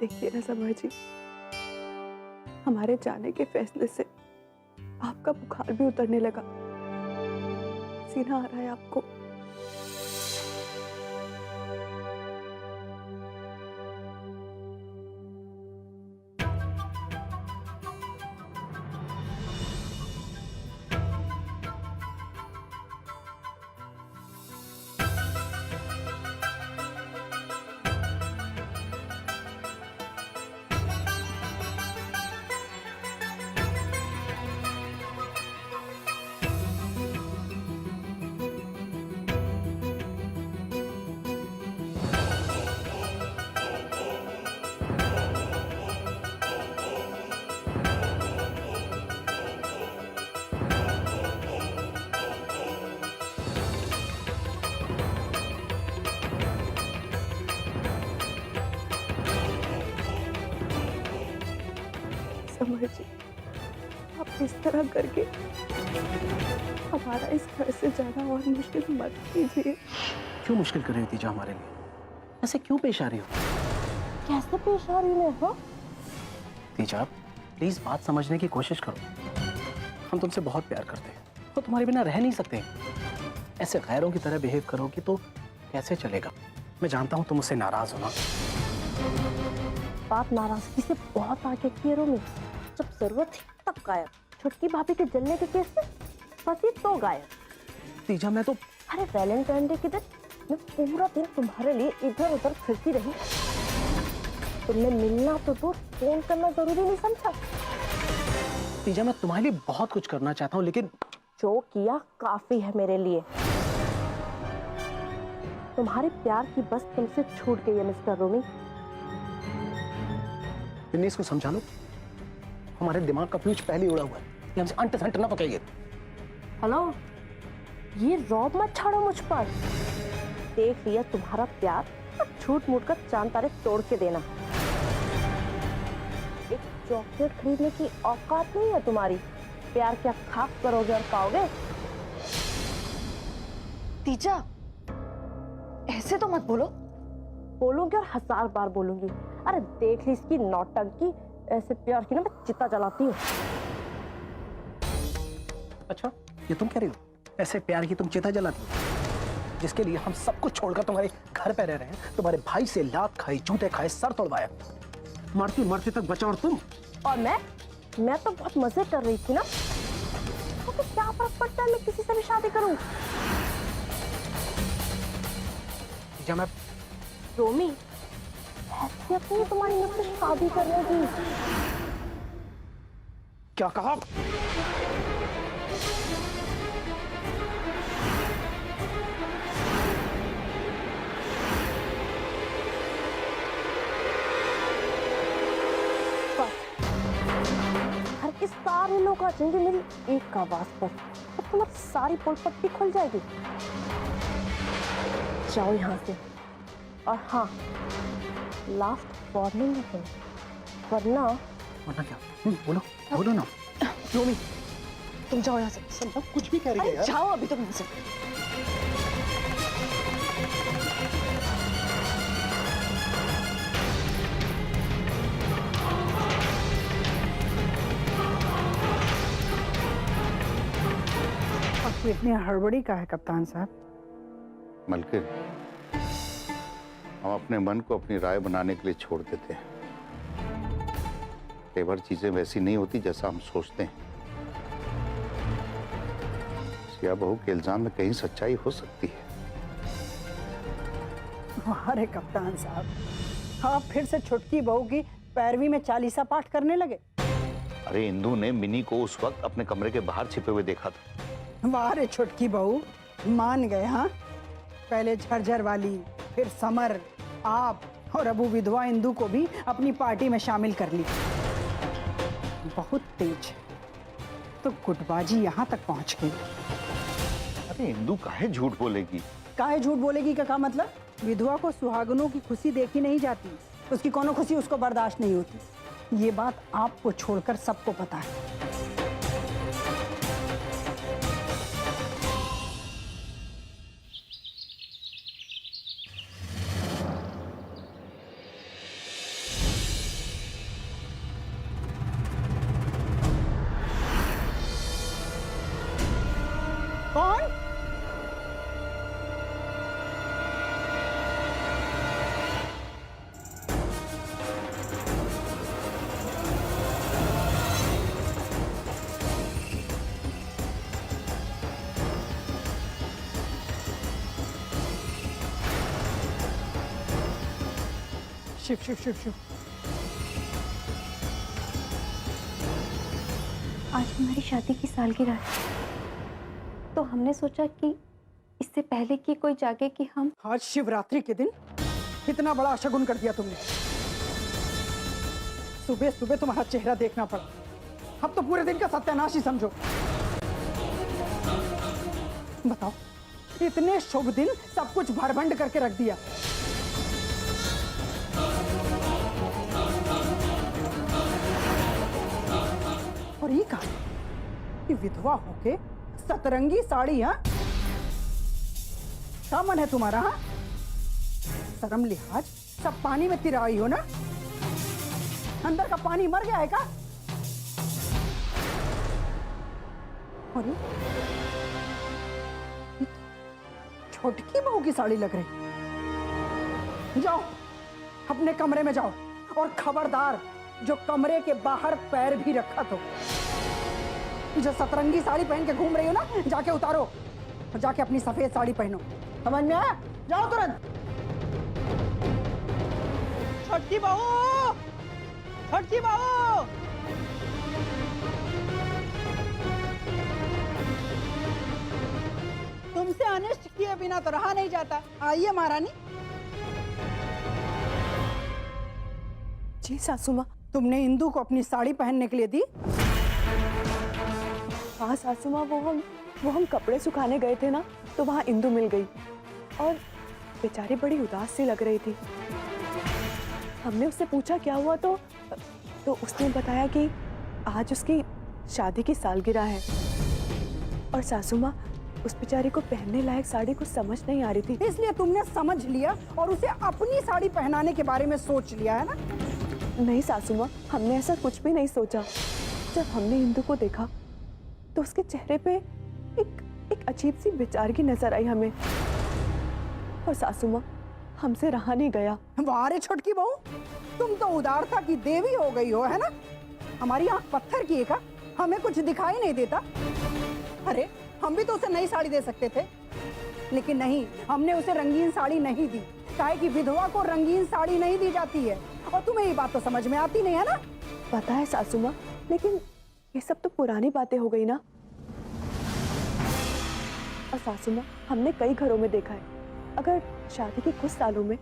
देखिए ना समर जी, हमारे जाने के फैसले से आपका बुखार भी उतरने लगा, सीना आ रहा है आपको। समर जी, आप इस तरह करके हमारा इस घर से जाना और मुश्किल मत कीजिए। क्यों मुश्किल कर रही हो तीजा हमारे लिए? ऐसे क्यों पेश आ रही हो? कैसे पेश आ रही मैं? हाँ, तीजा प्लीज बात समझने की कोशिश करो। हम तुमसे बहुत प्यार करते हैं और तुम्हारे बिना रह नहीं सकते। ऐसे गैरों की तरह बिहेव करोगी तो कैसे चलेगा? मैं जानता हूँ तुम मुझसे नाराज हो ना। बात नाराजगी से बहुत आगे की है रोमी। जब जरूरत थी तब गायब, छुटकी भाभी के जलने के केस में फंसी तो गायब। तीजा मैं तो अरे वैलेंटाइन डे के दिन मैं पूरा दिन तुम्हारे लिए इधर उधर फिरती रही। तुमने मिलना तो दूर, फोन करना जरूरी नहीं समझा। तीजा मैं तुम्हारे लिए बहुत कुछ करना चाहता हूँ, लेकिन जो किया काफी है मेरे लिए। तुम्हारे प्यार की बस तुमसे छूट गई है मिस्टर रोमी। दिनेश को समझा लो, हमारे दिमाग का फ्यूज पहले ही उड़ा हुआ है। ये हमसे अंट संट ना पकाइए। हेलो, ये रौब मत छाड़ो मुझ पर। देख लिया तुम्हारा प्यार और झूठ मूठ कर चांद तारे तोड़ के देना। एक चॉकलेट खरीदने की औकात नहीं है तुम्हारी। प्यार क्या खाक करोगे और पाओगे? तीजा, ऐसे तो मत बोलो। बोलूंगी और 1000 बार बोलूंगी। अरे देख ली इसकी नौटंकी। ऐसे प्यार की ना मैं चिता जलाती हूँ। अच्छा, ये तुम कह रही हो? ऐसे प्यार की तुम चिता जलाती हो, जिसके लिए हम सब कुछ छोड़कर तुम्हारे घर पे रह रहे हैं, तुम्हारे भाई से लात खाई, जूते खाए, सर तोड़वाया, मरते मरते तक बचा, और तुम? और मैं तो बहुत मजे कर रही थी ना। तो क्या फर्क पड़ता है मैं किसी से भी शादी करूं? जब मैं रोमी, हैसियत नहीं तुम्हारी मुझसे शादी करने की। क्या कहा? घर के सारे लोग आ जाएंगे मेरी एक आवाज पर, तो तुम्हारी सारी पोल पट्टी खुल जाएगी। जाओ यहाँ से। और हाँ, लास्ट वार्निंग है तुम्हें, वरना क्या? बोलो बोलो ना। रोमी, तुम जाओ यहाँ से। सब कुछ भी कह रही है यार। जाओ अभी तुम यहाँ से। आपको इतनी हड़बड़ी का है कप्तान साहब? मलकिन, हम अपने मन को अपनी राय बनाने के लिए छोड़ देते हैं। कई बार चीजें वैसी नहीं होती जैसा हम सोचते हैं। सिया बहू के इल्जाम में कहीं सच्चाई हो सकती है। अरे कप्तान साहब, आप फिर से छुटकी बहू की पैरवी में चालीसा पाठ करने लगे। अरे इंदू ने मिनी को उस वक्त अपने कमरे के बाहर छिपे हुए देखा था। वाह रे छुटकी बहू, मान गए। हाँ, पहले झरझर वाली, फिर समर, आप और अबू विधवा इंदू को भी अपनी पार्टी में शामिल कर ली। बहुत तेज है, तो गुटबाजी यहाँ तक पहुँच गई। अरे इंदू काहे झूठ बोलेगी? काहे झूठ बोलेगी का क्या मतलब? विधवा को सुहागनों की खुशी देखी नहीं जाती, उसकी कोनो खुशी उसको बर्दाश्त नहीं होती। ये बात आपको छोड़कर सबको पता है। शिव शिव शिव शिव। आज हमारी शादी की सालगिरह है, तो हमने सोचा कि इससे पहले कि कोई जागे कि हम आज शिवरात्रि के दिन इतना बड़ा अशगुन कर दिया तुमने। सुबह सुबह तुम्हारा चेहरा देखना पड़ा, अब तो पूरे दिन का सत्यानाश ही समझो। बताओ, इतने शुभ दिन सब कुछ भरभंड करके रख दिया। और ये कहा कि विधवा होके सतरंगी साड़ी, हाँ? क्या मन है तुम्हारा? हाँ, शर्म लिहाज सब पानी में तिराई हो ना? अंदर का पानी मर गया है क्या? अरे ये तो छोटकी बहू की साड़ी लग रही। जाओ अपने कमरे में जाओ, और खबरदार जो कमरे के बाहर पैर भी रखा तो जो सतरंगी साड़ी पहन के घूम रही हो ना, जाके उतारो और जाके अपनी सफेद साड़ी पहनो। समझ में आया? जाओ तुरंत। छोटकी बहू, छोटकी बहू, तुमसे अनिष्ट किए बिना तो रहा नहीं जाता। आइए महारानी। जी सासू माँ। तुमने इंदु को अपनी साड़ी पहनने के लिए दी? हाँ सासू माँ, वो हम कपड़े सुखाने गए थे ना, तो वहाँ इंदु मिल गई और बेचारी बड़ी उदास सी लग रही थी। हमने उससे पूछा क्या हुआ, तो उसने बताया कि आज उसकी शादी की सालगिरह है। और सासू माँ, उस बेचारी को पहनने लायक साड़ी कुछ समझ नहीं आ रही थी, इसलिए तुमने समझ लिया और उसे अपनी साड़ी पहनाने के बारे में सोच लिया, है ना? नहीं सासू माँ, हमने ऐसा कुछ भी नहीं सोचा। जब हमने इंदु को देखा तो उसके चेहरे पे एक अजीब सी बेचारगी नजर आई हमें, और सासू माँ हमसे रहा नहीं गया। वाह रे छोटकी बहू, तुम तो उदारता की देवी हो गई हो, है ना? हमारी आंख पत्थर की है का? हमें कुछ दिखाई नहीं देता? अरे हम भी तो उसे नई साड़ी दे सकते थे, लेकिन नहीं, हमने उसे रंगीन साड़ी नहीं दी। काहे कि विधवा को रंगीन साड़ी नहीं दी जाती है, और तुम्हें ये बात तो समझ में आती नहीं है ना? पता है सासू माँ, लेकिन ये सब तो पुरानी बातें हो गई ना। और सासू माँ, हमने कई घरों में देखा है, अगर शादी के कुछ सालों में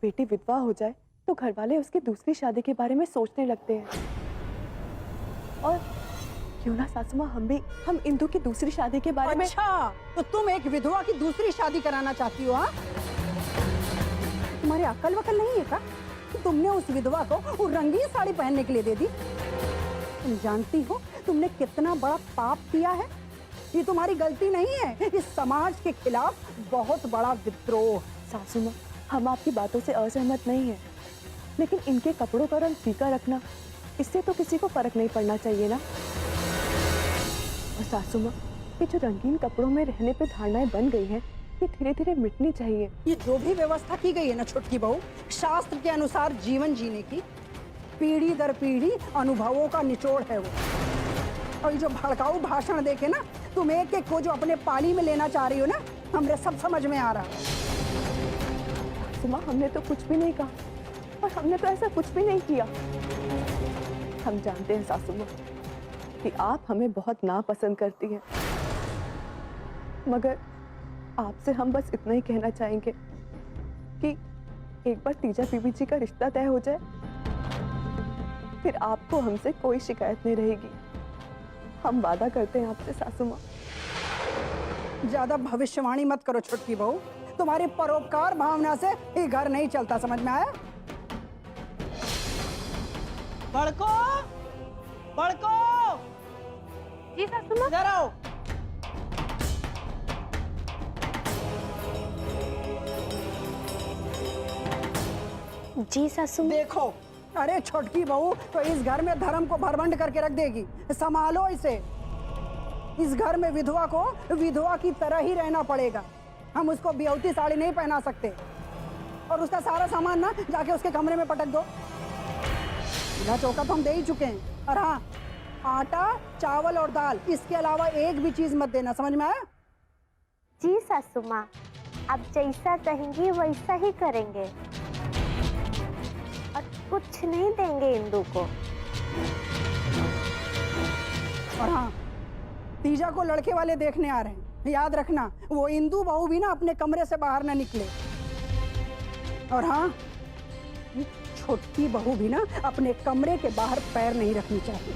बेटी विधवा हो जाए तो घर वाले उसकी दूसरी शादी के बारे में सोचने लगते हैं। और क्यों ना सासू माँ, हम इंदु की दूसरी शादी के बारे में। अच्छा, तो तुम एक विधवा की दूसरी शादी कराना चाहती हो? हाँ, तुम्हारी अकल वकल नहीं है का? तुमने उस विधवा को वो रंगीन साड़ी पहनने के लिए दे दी। तुम जानती हो तुमने कितना बड़ा पाप किया है? ये तुम्हारी गलती नहीं है, इस समाज के खिलाफ बहुत बड़ा विद्रोह। सासू माँ, हम आपकी बातों से असहमत नहीं है, लेकिन इनके कपड़ों का रंग फीका रखना, इससे तो किसी को फर्क नहीं पड़ना चाहिए ना। और सासू माँ, ये जो रंगीन कपड़ों में रहने पे धारणाएं बन गई हैं, ये धीरे धीरे मिटनी चाहिए। ये जो भी व्यवस्था की गई है ना छोटकी बहू, शास्त्र के अनुसार जीवन जीने की पीढ़ी दर पीढ़ी अनुभवों का निचोड़ है वो। और ये जो भड़काऊ भाषण देके ना तुम एक एक को जो अपने पाली में लेना चाह रही हो ना, हमने सब समझ में आ रहा है। सुमा, हमने तो कुछ भी नहीं कहा, और हमने तो ऐसा कुछ भी नहीं किया। हम जानते हैं सासू माँ कि आप हमें बहुत नापसंद करती हैं, मगर आपसे हम बस इतना ही कहना चाहेंगे कि एक बार तीजा बीबी जी का रिश्ता तय हो जाए, फिर आपको हमसे कोई शिकायत नहीं रहेगी। हम वादा करते हैं आपसे सासू माँ। ज्यादा भविष्यवाणी मत करो छोटकी बहू, तुम्हारी परोपकार भावना से ये घर नहीं चलता, समझ में आया? बड़को, बड़को, जी सासू माँ। इधर आओ। जी सासू माँ। देखो, अरे छोटकी बहू तो इस घर में धर्म को भरभंड करके रख देगी, संभालो इसे। इस घर में विधवा को विधवा की तरह ही रहना पड़ेगा। हम उसको बियौती साड़ी नहीं पहना सकते, और उसका सारा सामान ना जाके उसके कमरे में पटक दो। चूल्हा चौका तो हम दे ही चुके हैं, और हाँ, आटा, चावल और दाल, इसके अलावा एक भी चीज मत देना, समझ में आया? जी सासू माँ, आप जैसा कहेंगी वैसा ही करेंगे। कुछ नहीं देंगे इंदु को। और हाँ, तीजा को लड़के वाले देखने आ रहे हैं, याद रखना वो इंदु बहू भी ना अपने कमरे से बाहर ना निकले। और हाँ, छोटी बहू भी ना अपने कमरे के बाहर पैर नहीं रखनी चाहिए।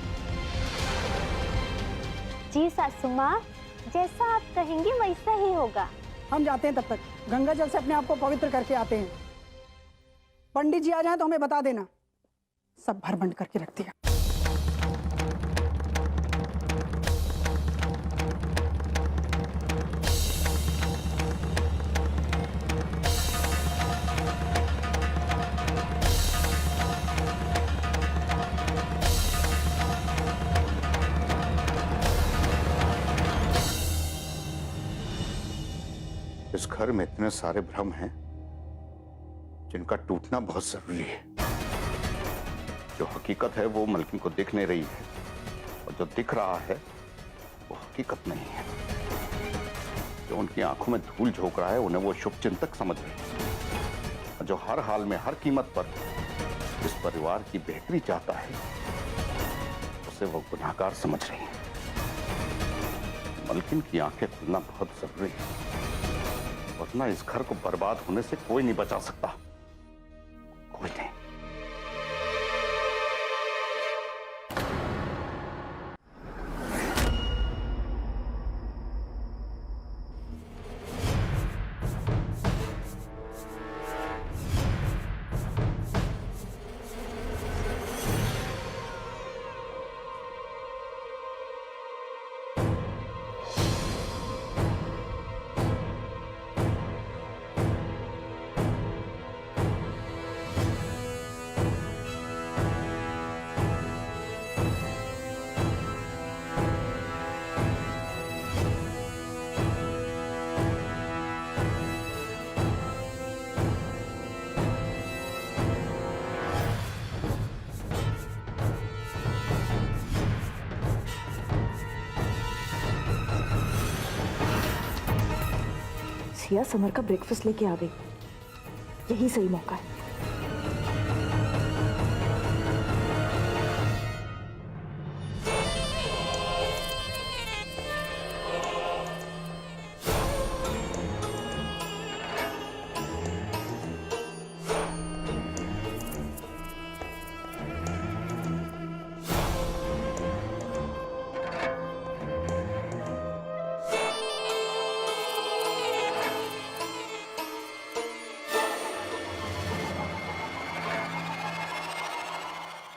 जी सासू माँ, जैसा आप कहेंगी वैसा ही होगा। हम जाते हैं, तब तक गंगा जल से अपने आप को पवित्र करके आते हैं। पंडित जी आ जाएं तो हमें बता देना, सब भर बंद करके रख दिया। इस घर में इतने सारे भ्रम हैं जिनका टूटना बहुत जरूरी है। जो हकीकत है वो मलकिन को दिख नहीं रही है, और जो दिख रहा है वो हकीकत नहीं है। जो उनकी आंखों में धूल झोंक रहा है उन्हें वो शुभ चिंतक समझ रहे हैं, और जो हर हाल में हर कीमत पर इस परिवार की बेहतरी चाहता है उसे वो गुनाहगार समझ रही है। मलकिन की आंखें खुलना बहुत जरूरी है, वरना इस घर को बर्बाद होने से कोई नहीं बचा सकता, कोई नहीं। सिया समर का ब्रेकफास्ट लेके आ गई, यही सही मौका है।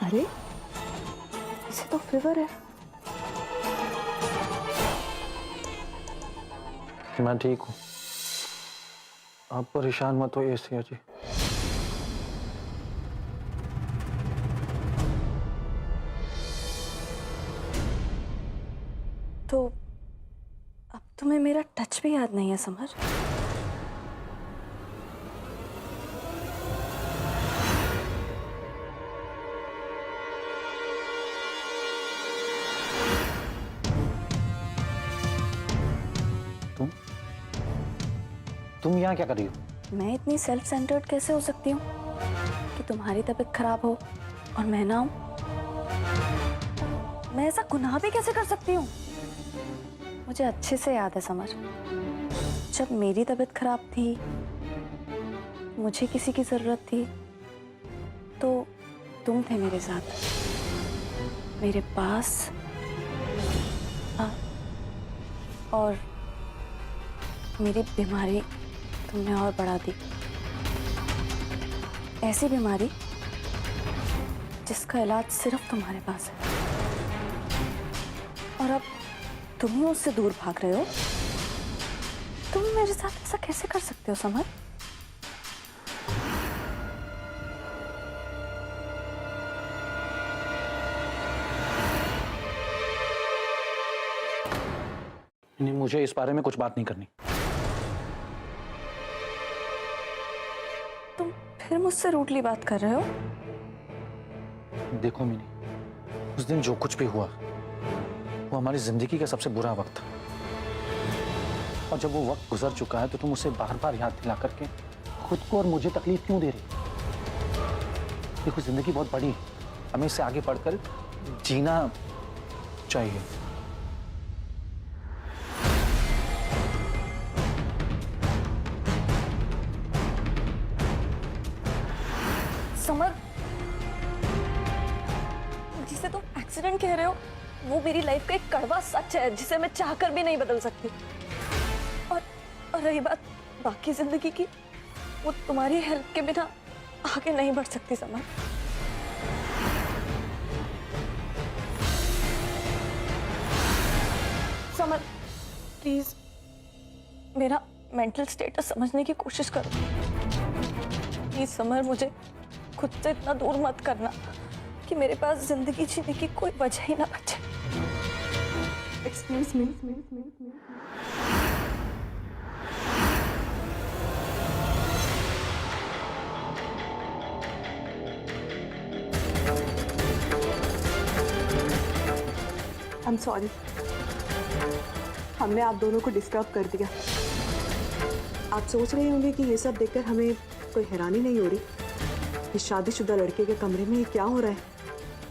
अरे इसे तो फीवर है। मैं ठीक हूँ, आप परेशान मत होइए सिया जी। तो अब तुम्हें मेरा टच भी याद नहीं है समर? तुम यहाँ क्या कर रही हो? मैं इतनी सेल्फ सेंटर्ड कैसे हो सकती हूँ कि तुम्हारी तबीयत खराब हो और मैं ना हूं? मैं ऐसा गुनाह भी कैसे कर सकती हूँ? मुझे अच्छे से याद है समर, जब मेरी तबीयत खराब थी, मुझे किसी की जरूरत थी, तो तुम थे मेरे साथ, मेरे पास। और मेरी बीमारी तुमने और बढ़ा दी, ऐसी बीमारी जिसका इलाज सिर्फ तुम्हारे पास है, और अब तुम ही उससे दूर भाग रहे हो। तुम मेरे साथ ऐसा कैसे कर सकते हो समर? नहीं, मुझे इस बारे में कुछ बात नहीं करनी। तुम फिर मुझसे रूडली बात कर रहे हो? देखो मिनी, उस दिन जो कुछ भी हुआ वो हमारी जिंदगी का सबसे बुरा वक्त था, और जब वो वक्त गुजर चुका है तो तुम उसे बार बार याद दिला करके खुद को और मुझे तकलीफ क्यों दे रही? देखो जिंदगी बहुत बड़ी है, हमें इससे आगे बढ़कर जीना चाहिए। समर, जिसे तुम एक्सीडेंट कह रहे हो वो मेरी लाइफ का एक कड़वा सच है जिसे मैं चाहकर भी नहीं बदल सकती। और रही बात बाकी जिंदगी की, वो तुम्हारी हेल्प के बिना आगे नहीं बढ़ सकती समर। समर प्लीज मेरा मेंटल स्टेटस समझने की कोशिश करो। प्लीज समर, मुझे खुद से इतना दूर मत करना कि मेरे पास जिंदगी जीने की कोई वजह ही ना बचे। Excuse me. I am sorry, हमने आप दोनों को डिस्टर्ब कर दिया। आप सोच रहे होंगे कि ये सब देखकर हमें कोई हैरानी नहीं हो रही। इस शादीशुदा लड़के के कमरे में ये क्या हो रहा है,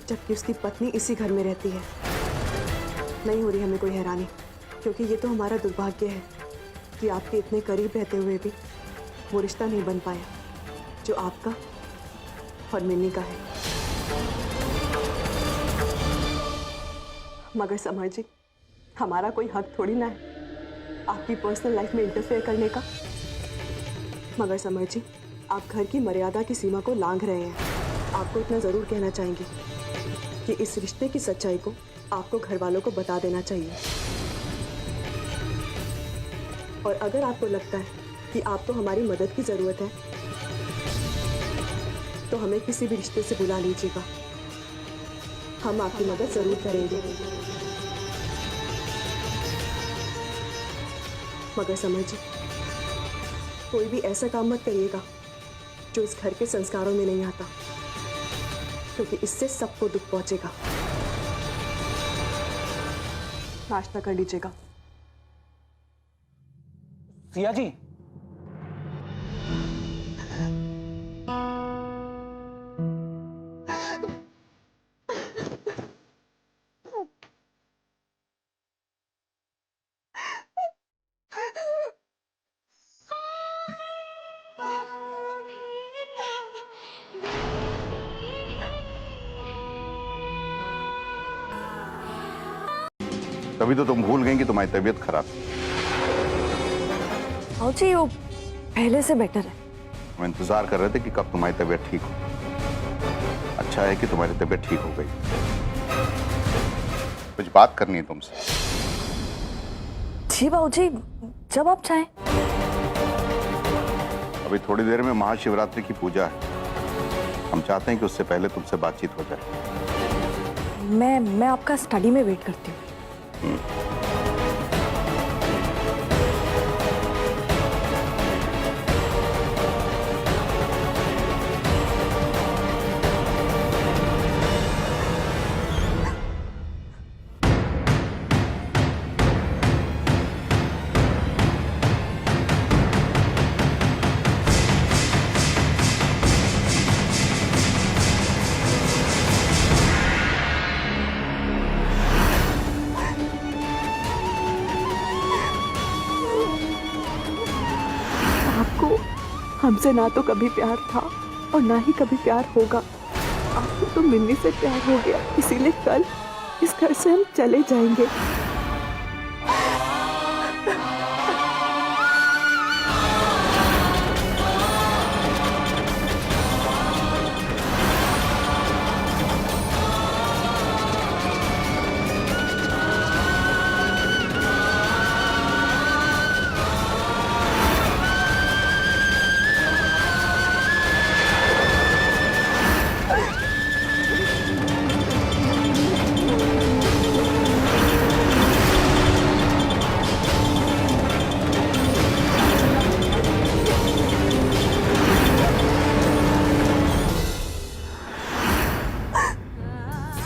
जबकि उसकी पत्नी इसी घर में रहती है। नहीं हो रही हमें कोई हैरानी, क्योंकि ये तो हमारा दुर्भाग्य है कि आपके इतने करीब रहते हुए भी वो रिश्ता नहीं बन पाया जो आपका और मिन्नी का है। मगर समर जी, हमारा कोई हक थोड़ी ना है आपकी पर्सनल लाइफ में इंटरफेयर करने का। मगर समर जी, आप घर की मर्यादा की सीमा को लांघ रहे हैं। आपको इतना जरूर कहना चाहेंगे कि इस रिश्ते की सच्चाई को आपको घर वालों को बता देना चाहिए। और अगर आपको लगता है कि आपको हमारी मदद की जरूरत है तो हमें किसी भी रिश्ते से बुला लीजिएगा, हम आपकी मदद जरूर करेंगे। मगर समझ जी, कोई भी ऐसा काम मत करिएगा जो इस घर के संस्कारों में नहीं आता, क्योंकि इससे सबको दुख पहुंचेगा। नाश्ता कर लीजिएगा। सिया जी, तभी तो तुम भूल गई कि तुम्हारी तबीयत खराब है। हाँ जी, वो पहले से बेटर है। हम इंतजार कर रहे थे कि कब तुम्हारी तबीयत ठीक हो। अच्छा है कि तुम्हारी तबीयत ठीक हो गई। कुछ बात करनी है तुमसे। जी बाबूजी, जब आप चाहें। अभी थोड़ी देर में महाशिवरात्रि की पूजा है, हम चाहते हैं कि उससे पहले तुमसे बातचीत हो जाए। मैं आपका स्टडी में वेट करती हूँ। हमसे ना तो कभी प्यार था और ना ही कभी प्यार होगा। आपको तो मिन्नी से प्यार हो गया, इसीलिए कल इस घर से हम चले जाएंगे।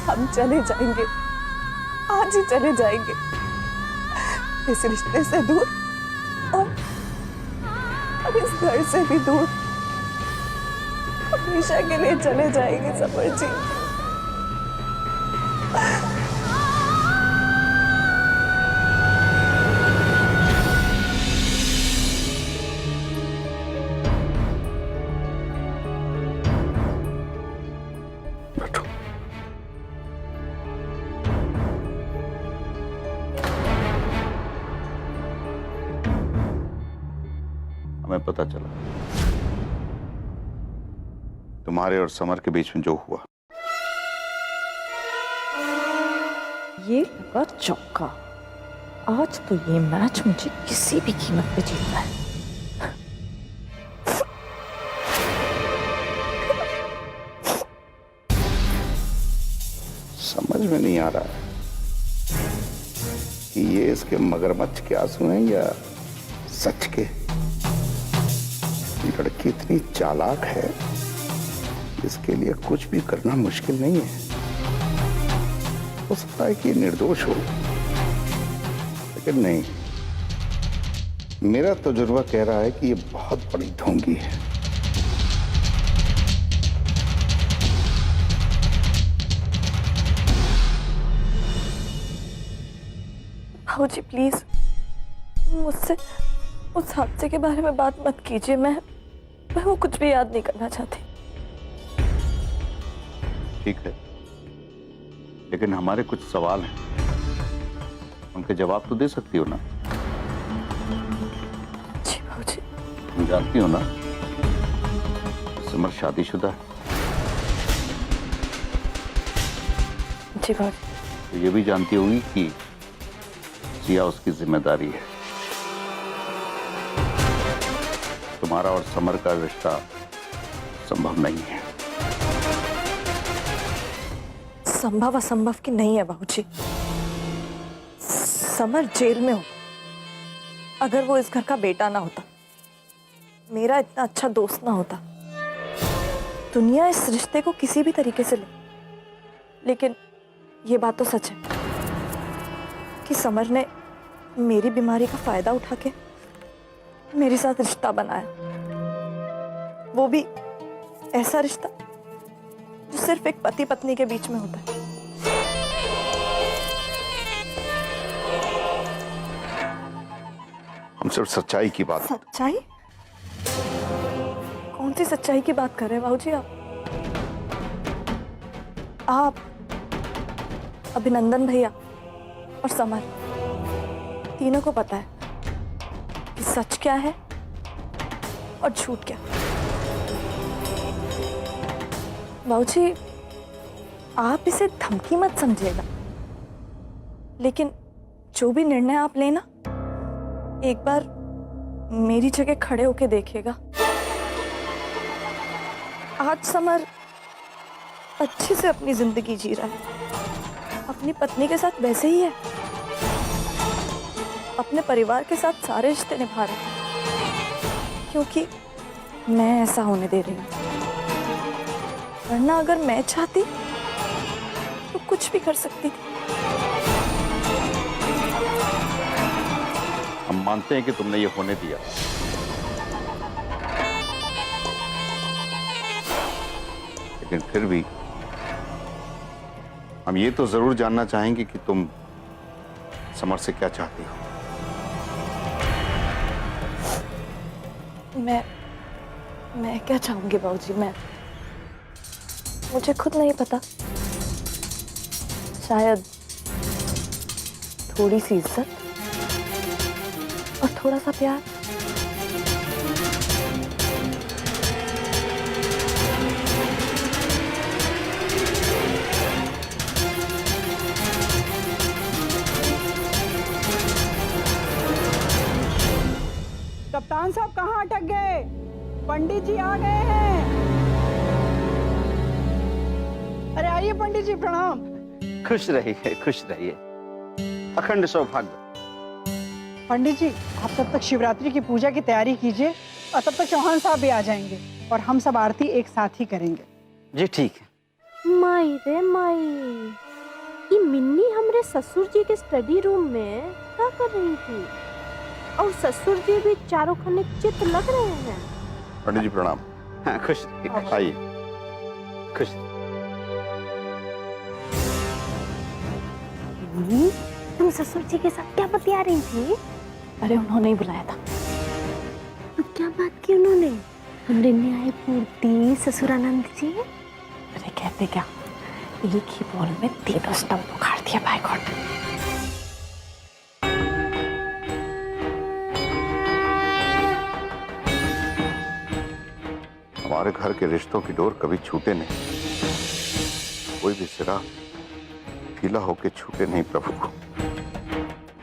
हम चले जाएंगे, आज ही चले जाएंगे इस रिश्ते से दूर और इस घर से भी दूर। हमेशा के लिए चले जाएंगे समर जी। हमें पता चला तुम्हारे और समर के बीच में जो हुआ। ये लगा चौका। आज तो ये मैच मुझे किसी भी कीमत पे जीतना है। समझ में नहीं आ रहा है कि ये इसके मगरमच्छ के आंसू हैं या सच के। लड़की इतनी चालाक है, इसके लिए कुछ भी करना मुश्किल नहीं है। हो सकता है कि निर्दोष हो, लेकिन नहीं, मेरा तजुर्बा कह रहा है कि ये बहुत बड़ी ढोंगी है। भाऊजी प्लीज मुझसे उस हादसे के बारे में बात मत कीजिए। मैं वो कुछ भी याद नहीं करना चाहती। ठीक है, लेकिन हमारे कुछ सवाल हैं, उनके जवाब तो दे सकती हो ना? जी भाऊजी। तुम जानती हो ना समर शादीशुदा है? जी भाऊजी। तो ये भी जानती होगी कि जिया उसकी जिम्मेदारी है। तुम्हारा और समर का रिश्ता संभव नहीं है। संभव असंभव की नहीं है बाबूजी। समर जेल में हो, अगर वो इस घर का बेटा ना होता, मेरा इतना अच्छा दोस्त ना होता, दुनिया इस रिश्ते को किसी भी तरीके से ले, लेकिन ये बात तो सच है कि समर ने मेरी बीमारी का फायदा उठा के मेरे साथ रिश्ता बनाया। वो भी ऐसा रिश्ता जो सिर्फ एक पति पत्नी के बीच में होता है। हम सिर्फ सच्चाई की बात। सच्चाई? कौन सी सच्चाई की बात कर रहे हैं बाबूजी आप? अभिनंदन भैया और समर तीनों को पता है कि सच क्या है और झूठ क्या। बाबूजी आप इसे धमकी मत समझिएगा, लेकिन जो भी निर्णय आप लेना, एक बार मेरी जगह खड़े होके देखिएगा। आज समर अच्छे से अपनी जिंदगी जी रहा है, अपनी पत्नी के साथ वैसे ही है, अपने परिवार के साथ सारे रिश्ते निभा रहा है, क्योंकि मैं ऐसा होने दे रही हूँ। वरना अगर मैं चाहती तो कुछ भी कर सकती थी। हम मानते हैं कि तुमने ये होने दिया, लेकिन फिर भी हम ये तो जरूर जानना चाहेंगे कि तुम समर से क्या चाहती हो। मैं क्या चाहूंगी बाबूजी? मुझे खुद नहीं पता। शायद थोड़ी सी इज्जत और थोड़ा सा प्यार। कप्तान साहब कहाँ अटक गए? पंडित जी आ गए हैं। अरे आइए पंडित जी, प्रणाम। खुश रहिए, खुश रहिए। अखंड सौभाग्य। पंडित जी आप तब तक शिवरात्रि की पूजा की तैयारी कीजिए, और तब तक चौहान साहब भी आ जाएंगे और हम सब आरती एक साथ ही करेंगे। जी ठीक है। माई रे माई, ये मिन्नी हमरे ससुर जी के स्टडी रूम में क्या कर रही थी? और ससुर जी भी चारों खाने चित लग रहे हैं। पंडित जी प्रणाम। हाँ, खुश रहिए, आइए। खुश। तुम ससुर जी के साथ क्या बतिया रही थी? अरे उन्होंने ही बुलाया था। तो क्या बात की उन्होंने? हमरे न्याय पूर्ति ससुरानंद जी। अरे कहते क्या, एक ही बॉल में तीनों स्टंप उखाड़ दिया बाय गॉड। हमारे घर के रिश्तों की डोर कभी छूटे नहीं, कोई भी सिरा ढीला होके छूटे नहीं प्रभु,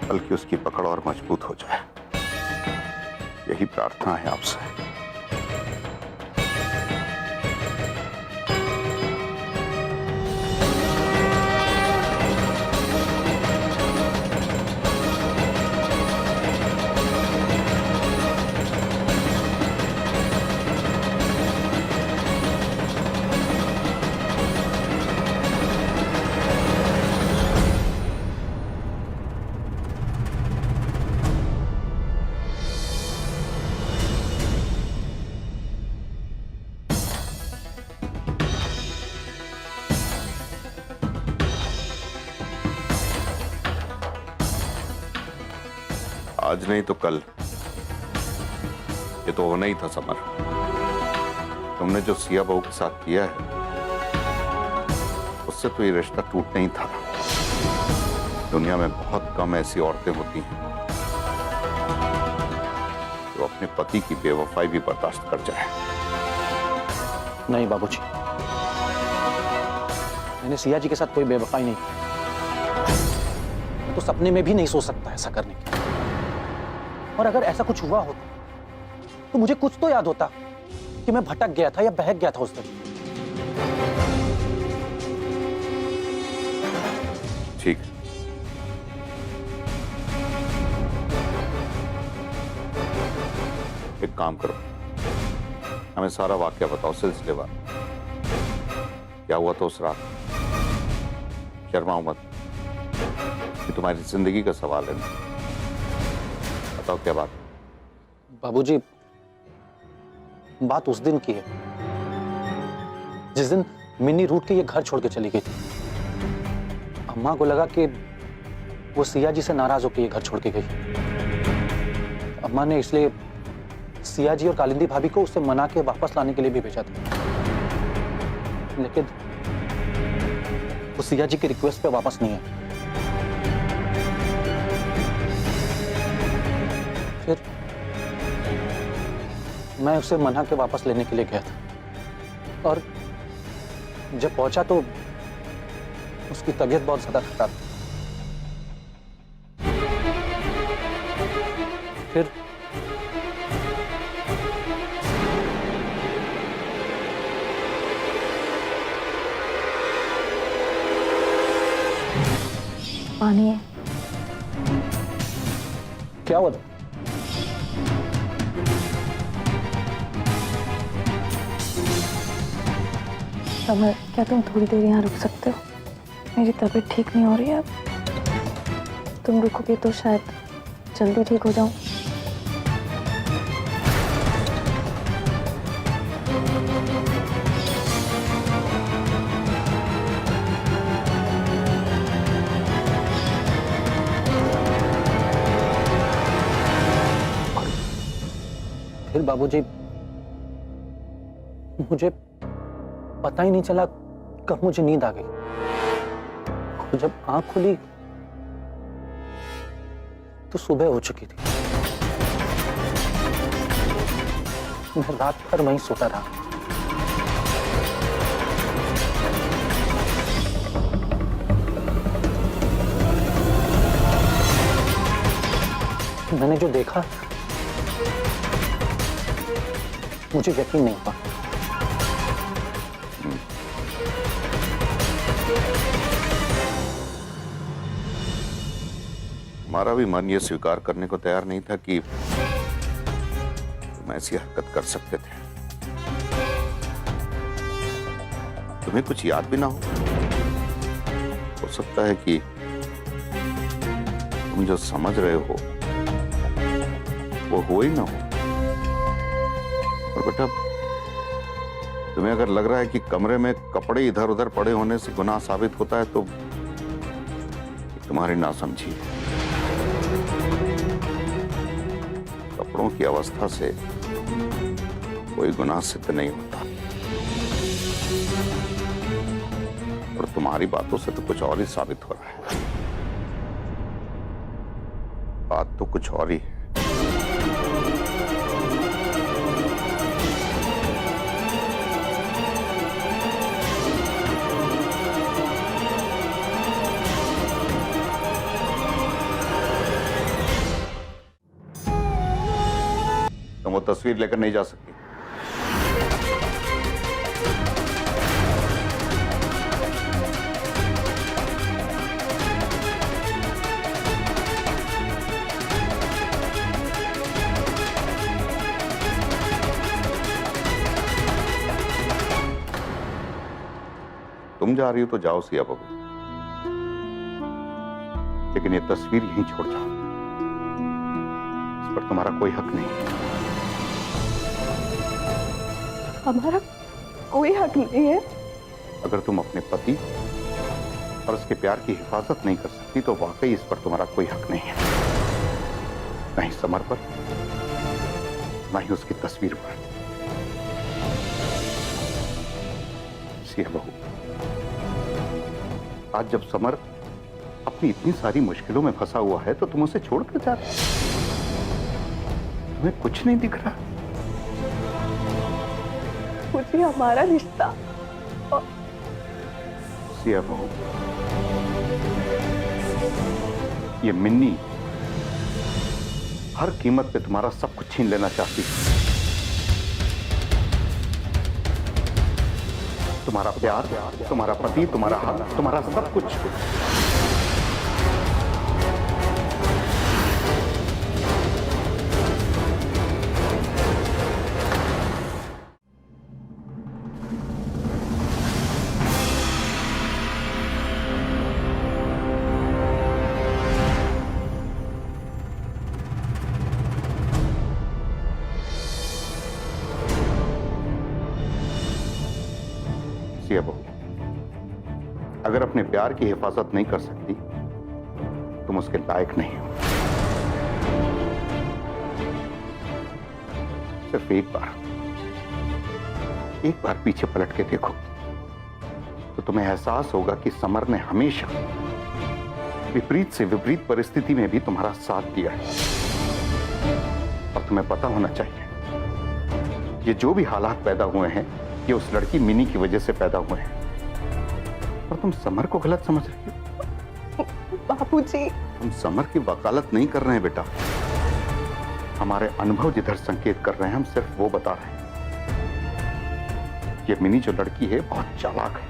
बल्कि उसकी पकड़ और मजबूत हो जाए, यही प्रार्थना है आपसे। आज नहीं तो कल ये तो होना ही था समर। तुमने जो सिया बहू के साथ किया है उससे तो ये रिश्ता टूटना ही था। दुनिया में बहुत कम ऐसी औरतें होती हैं जो अपने पति की बेवफाई भी बर्दाश्त कर जाए। नहीं बाबूजी, मैंने सिया जी के साथ कोई बेवफाई नहीं की। मैं तो सपने में भी नहीं सोच सकता ऐसा करने की। और अगर ऐसा कुछ हुआ होता तो मुझे कुछ तो याद होता कि मैं भटक गया था या बहक गया था उस दिन। ठीक, एक काम करो, हमें सारा वाकया बताओ सिलसिलेवार। क्या हुआ था उस रात? शर्माओ मत, ये तुम्हारी जिंदगी का सवाल है। बताओ क्या बात? बाबूजी, बात उस दिन की है जिस दिन मिन्नी रूठ के ये घर छोड़ के चली गई थी। अम्मा को लगा कि वो सिया जी से नाराज होकर ये घर छोड़ के गई। अम्मा ने इसलिए सिया जी और कालिंदी भाभी को उससे मना के वापस लाने के लिए भी भेजा था, लेकिन वो सिया जी की रिक्वेस्ट पे वापस नहीं आई। फिर मैं उसे मना के वापस लेने के लिए गया था और जब पहुंचा तो उसकी तबीयत बहुत ज्यादा खराब थी। फिर पानी है। क्या हुआ था? समर, क्या तुम थोड़ी देर यहाँ रुक सकते हो? मेरी तबीयत ठीक नहीं हो रही है अब। तुम रुकोगे तो शायद जल्दी ठीक हो जाऊं। फिर बाबूजी, मुझे पता ही नहीं चला कब मुझे नींद आ गई। और जब आंख खुली तो सुबह हो चुकी थी। मैं रात भर वहीं सोता रहा। मैंने जो देखा मुझे यकीन नहीं हुआ। हमारा भी मन ये स्वीकार करने को तैयार नहीं था कि तुम ऐसी हरकत कर सकते थे। तुम्हें कुछ याद भी ना हो सकता है कि तुम जो समझ रहे हो वो हो ही ना हो। और बेटा, तुम्हें अगर लग रहा है कि कमरे में कपड़े इधर उधर पड़े होने से गुनाह साबित होता है तो तुम्हारी नासमझी है। कपड़ों की अवस्था से कोई गुनाह सिद्ध नहीं होता, और तुम्हारी बातों से तो कुछ और ही साबित हो रहा है। बात तो कुछ और ही है। तुम वो तस्वीर लेकर नहीं जा सकती। तुम जा रही हो तो जाओ सिया बहू, लेकिन ये तस्वीर यहीं छोड़ जाओ। इस पर तुम्हारा कोई हक नहीं है। हमारा कोई हक नहीं है। अगर तुम अपने पति और उसके प्यार की हिफाजत नहीं कर सकती तो वाकई इस पर तुम्हारा कोई हक नहीं है, नहीं समर पर, ना ही उसकी तस्वीर पर। सिया बहू, आज जब समर अपनी इतनी सारी मुश्किलों में फंसा हुआ है तो तुम उसे छोड़कर जा रहे हो? तुम्हें कुछ नहीं दिख रहा? मुझे हमारा रिश्ता सिया बहू, ये मिन्नी हर कीमत पे तुम्हारा सब कुछ छीन लेना चाहती है। तुम्हारा प्यार, तुम्हारा पति, तुम्हारा हक, तुम्हारा सब कुछ। सिया बहू, अगर अपने प्यार की हिफाजत नहीं कर सकती तुम उसके लायक नहीं हो। सिर्फ एक बार पीछे पलट के देखो तो तुम्हें एहसास होगा कि समर ने हमेशा विपरीत से विपरीत परिस्थिति में भी तुम्हारा साथ दिया है। और तुम्हें पता होना चाहिए ये जो भी हालात पैदा हुए हैं ये उस लड़की मिनी की वजह से पैदा हुए हैं। और तुम समर को गलत समझ रही हो। बापूजी, हम समर की वकालत नहीं कर रहे हैं बेटा, हमारे अनुभव जिधर संकेत कर रहे हैं हम सिर्फ वो बता रहे हैं। ये मिनी जो लड़की है बहुत चालाक है,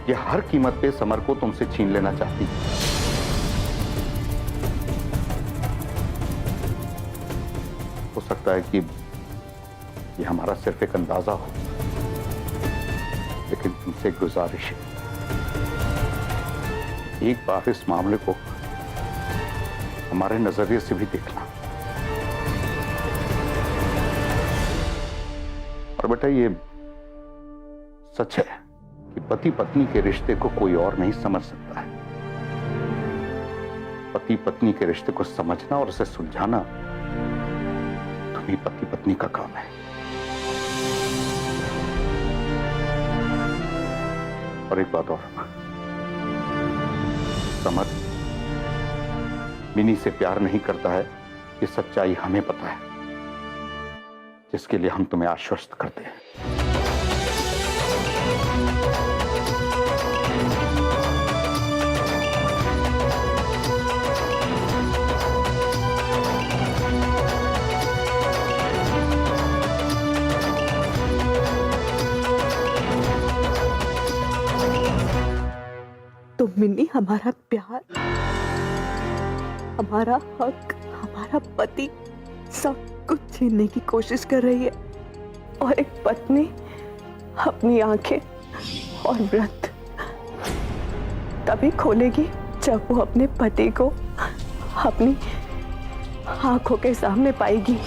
ये हर कीमत पे समर को तुमसे छीन लेना चाहती है। हो सकता है कि ये हमारा सिर्फ एक अंदाजा हो, लेकिन तुमसे गुजारिश है, एक बार इस मामले को हमारे नजरिए से भी देखना। और बेटा ये सच है कि पति पत्नी के रिश्ते को कोई और नहीं समझ सकता है। पति पत्नी के रिश्ते को समझना और उसे सुलझाना तुम्ही पति पत्नी का काम है। और एक बात और, समर मिनी से प्यार नहीं करता है, ये सच्चाई हमें पता है, जिसके लिए हम तुम्हें आश्वस्त करते हैं। तो मिन्नी हमारा प्यार, हमारा हक, हमारा पति सब कुछ छीनने की कोशिश कर रही है। और एक पत्नी अपनी आंखें और व्रत तभी खोलेगी जब वो अपने पति को अपनी आंखों के सामने पाएगी।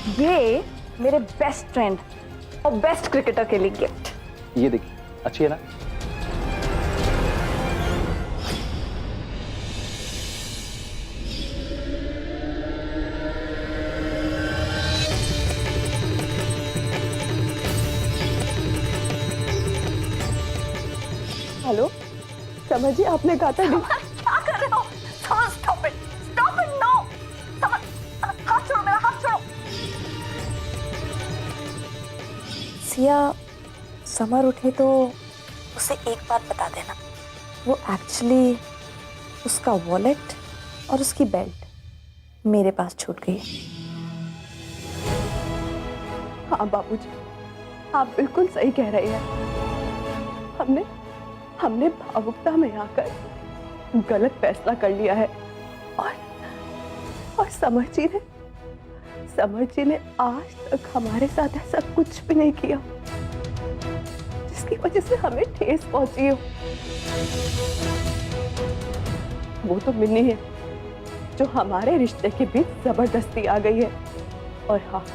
ये मेरे बेस्ट फ्रेंड और बेस्ट क्रिकेटर के लिए गिफ्ट। ये देखिए, अच्छी है ना? हेलो, समर जी, आपने कहा था क्या कर रहे हो? Stop it no. समर, हाथ छोड़ो मेरा, हाथ छोड़ो। सिया, समर उठे तो उसे एक बात बता देना, वो एक्चुअली उसका वॉलेट और उसकी बेल्ट मेरे पास छूट गई। हाँ बाबूजी, आप बिल्कुल सही कह रहे हैं। हमने भावुकता में आकर गलत फैसला कर लिया है और समर जी ने आज तक हमारे साथ ऐसा कुछ भी नहीं किया जिसकी वजह से हमें ठेस पहुंची हो। वो तो मिन्नी है जो हमारे रिश्ते के बीच जबरदस्ती आ गई है। और हाँ,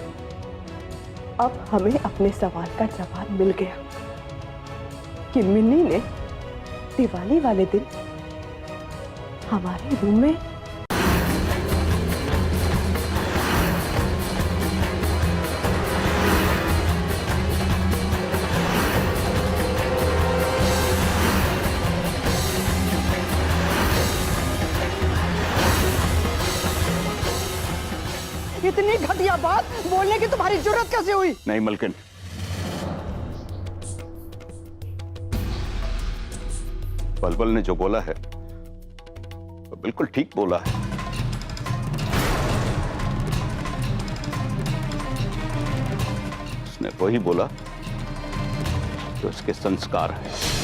अब हमें अपने सवाल का जवाब मिल गया कि मिन्नी ने दिवाली वाले दिन हमारे रूम में इतनी घटिया बात बोलने की तुम्हारी जरूरत कैसे हुई? नहीं मलकिन, बलबल ने जो बोला है तो बिल्कुल ठीक बोला है। उसने वही बोला जो उसके संस्कार है।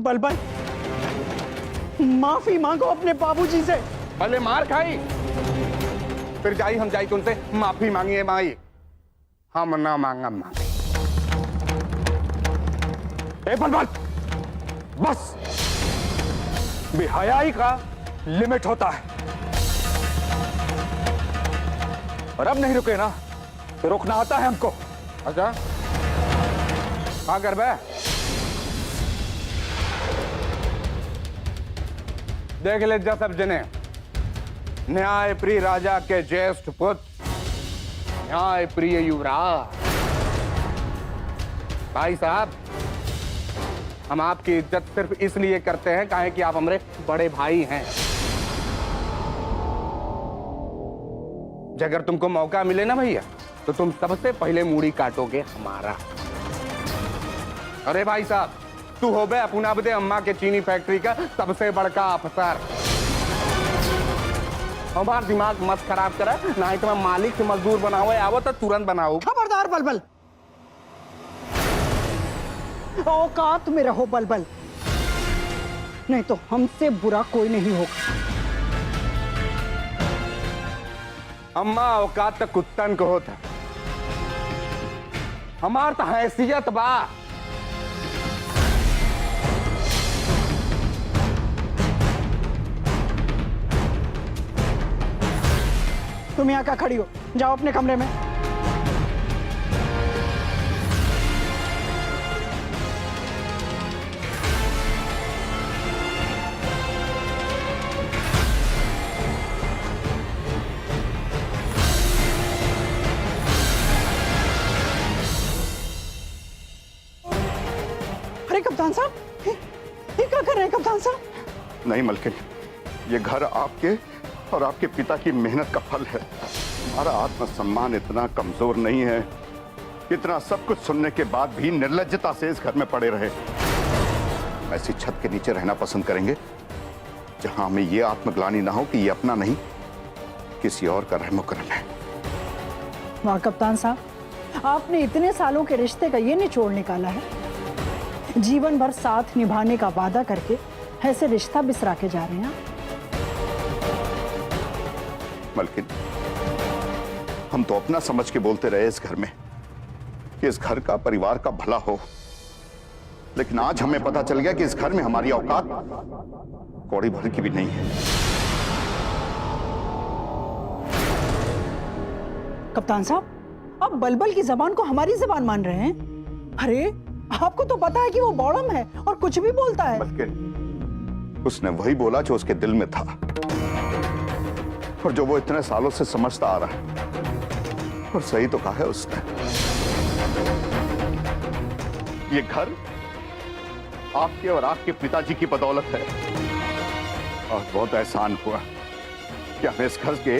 बलबल, माफी मांगो अपने बाबूजी से। पहले मार खाई फिर जाई हम जाई उनसे माफी मांगिए माई। हम ना मांगा माफी। ए बलबल, बस बेहयाई का लिमिट होता है। और अब नहीं रुके ना तो रोकना आता है हमको। अच्छा, क्या कर बे? देख ले जा सब जने, न्याय प्रिय राजा के ज्येष्ठ पुत्र, न्याय प्रिय युवराज। भाई साहब, हम आपकी इज्जत सिर्फ इसलिए करते हैं काहे कि आप हमारे बड़े भाई हैं। अगर तुमको मौका मिले ना भैया तो तुम सबसे पहले मूड़ी काटोगे हमारा। अरे भाई साहब, तू हो बे अपना बदे अम्मा के चीनी फैक्ट्री का सबसे बड़का अफसर। हमारा दिमाग मत खराब करा, नहीं तो मैं मालिक से मजदूर बनाओ आवो तो तुरंत बनाओ। खबरदार बलबल, औकात में रहो बलबल, नहीं तो हमसे बुरा कोई नहीं होगा। अम्मा औकात तक कुत्तन को होता, हमार तो हैसियत बा। तुम यहाँ क्या खड़ी हो? जाओ अपने कमरे में। अरे कप्तान साहब, ये क्या कर रहे हैं कप्तान साहब? नहीं मलकिन, ये घर आपके और आपके पिता की मेहनत का फल है। हमारा आत्मसम्मान इतना कमजोर नहीं है, इतना सब कुछ सुनने के बाद भी निर्लज्जता से इस घर में पड़े रहे। ऐसी छत के नीचे रहना पसंद करेंगे जहां हमें ये आत्मग्लानि ना हो कि ये अपना नहीं किसी और का रहमो करम है। वाह कप्तान साहब, आपने इतने सालों के रिश्ते का ये निचोड़ निकाला है। जीवन भर साथ निभाने का वादा करके ऐसे रिश्ता बिसरा के जा रहे हैं आप। मलकिन, हम तो अपना समझ के बोलते रहे इस घर में कि इस घर का, परिवार का भला हो, लेकिन आज हमें पता चल गया कि इस घर में हमारी औकात कौड़ी भर की भी नहीं है। कप्तान साहब, आप बलबल की जबान को हमारी जबान मान रहे हैं? अरे आपको तो पता है कि वो बौड़म है और कुछ भी बोलता है। बल्कि उसने वही बोला जो उसके दिल में था और जो वो इतने सालों से समझता आ रहा है, और सही तो कहा है उसने। ये घर आपके और आपके पिताजी की बदौलत है और बहुत एहसान हुआ कि हम इस घर के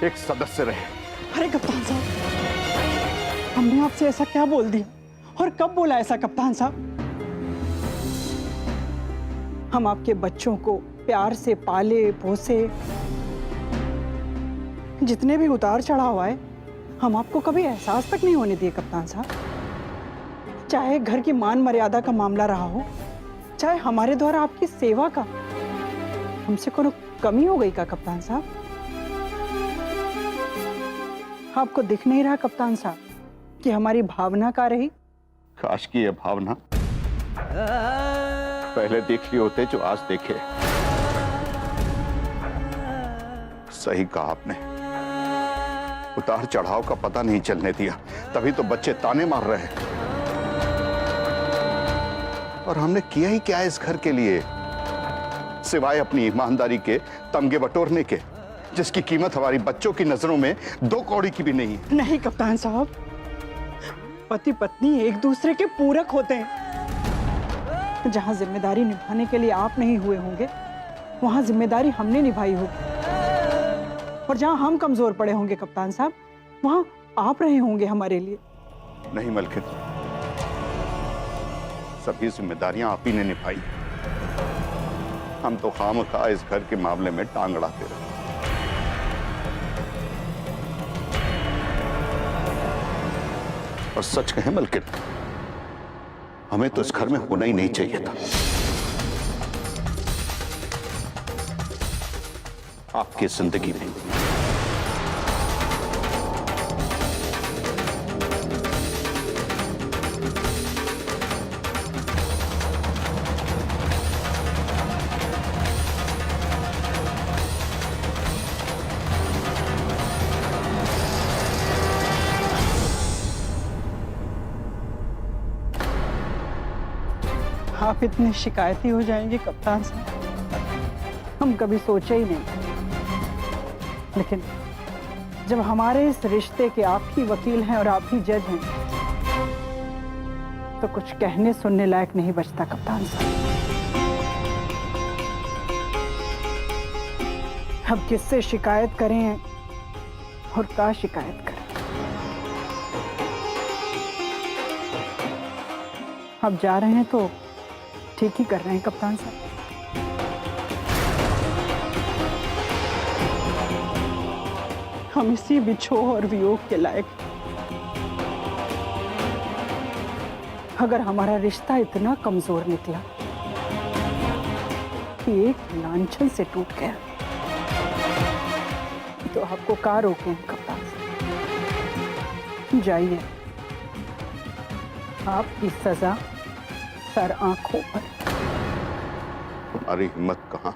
एक सदस्य रहे। अरे कप्तान साहब, हमने आपसे ऐसा क्या बोल दिया और कब बोला ऐसा? कप्तान साहब, हम आपके बच्चों को प्यार से पाले पोसे, जितने भी उतार चढ़ाव आए हम आपको कभी एहसास तक नहीं होने दिए कप्तान साहब। चाहे घर की मान मर्यादा का मामला रहा हो, चाहे हमारे द्वारा आपकी सेवा का, हमसे कोई कमी हो गई का कप्तान साहब? आपको दिख नहीं रहा कप्तान साहब कि हमारी भावना का रही? काश की ये भावना पहले देख लिए होते जो आज देखे। सही कहा आपने, उतार चढ़ाव का पता नहीं चलने दिया, तभी तो बच्चे ताने मार रहे हैं। और हमने किया ही क्या है इस घर के लिए, सिवाय अपनी ईमानदारी के तमगे बटोरने के, जिसकी कीमत हमारी बच्चों की नजरों में 2 कौड़ी की भी नहीं है। नहीं कप्तान साहब, पति पत्नी एक दूसरे के पूरक होते हैं। जहां जिम्मेदारी निभाने के लिए आप नहीं हुए होंगे, वहां जिम्मेदारी हमने निभाई होगी। और जहां हम कमजोर पड़े होंगे कप्तान साहब, वहां आप रहे होंगे हमारे लिए। नहीं मलकिन, सभी जिम्मेदारियां आप ही ने निभाई, हम तो खामखा इस घर के मामले में टांग अड़ाते रहे। और सच कहें मलकिन, हमें तो इस घर में होना ही नहीं चाहिए था। आपकी जिंदगी में आप इतने शिकायती हो जाएंगे कप्तान साहब, हम कभी सोचे ही नहीं। लेकिन जब हमारे इस रिश्ते के आप ही वकील हैं और आप ही जज हैं, तो कुछ कहने सुनने लायक नहीं बचता कप्तान साहब। अब किससे शिकायत करें और क्या शिकायत करें? अब जा रहे हैं तो ठीक ही कर रहे हैं कप्तान साहब। हम इसी विछोह और वियोग के लायक। अगर हमारा रिश्ता इतना कमजोर निकला कि एक लांछन से टूट गया, तो आपको क्या रोकें कप्तान साहब? जाइए, आपकी सजा सर आंखों पर। हमारी हिम्मत कहां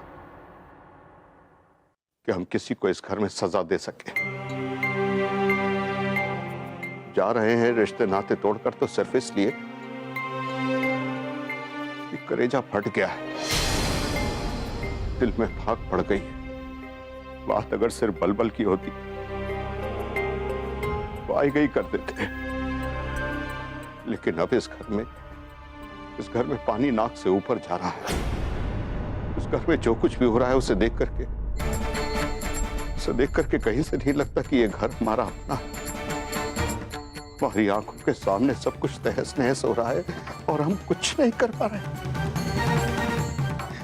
कि हम किसी को इस घर में सजा दे सके। जा रहे हैं रिश्ते नाते तोड़कर तो सिर्फ इसलिए कि कलेजा फट गया है, दिल में भाग पड़ गई। बात अगर सिर्फ बलबल की होती तो आई गई कर देते, लेकिन अब इस घर में पानी नाक से ऊपर जा रहा है। उस घर में जो कुछ भी हो रहा है उसे देख करके कहीं से नहीं लगता कि ये घर हमारा अपना है। हमारी आंखों के सामने सब कुछ तहस नहस हो रहा है और हम कुछ नहीं कर पा रहे,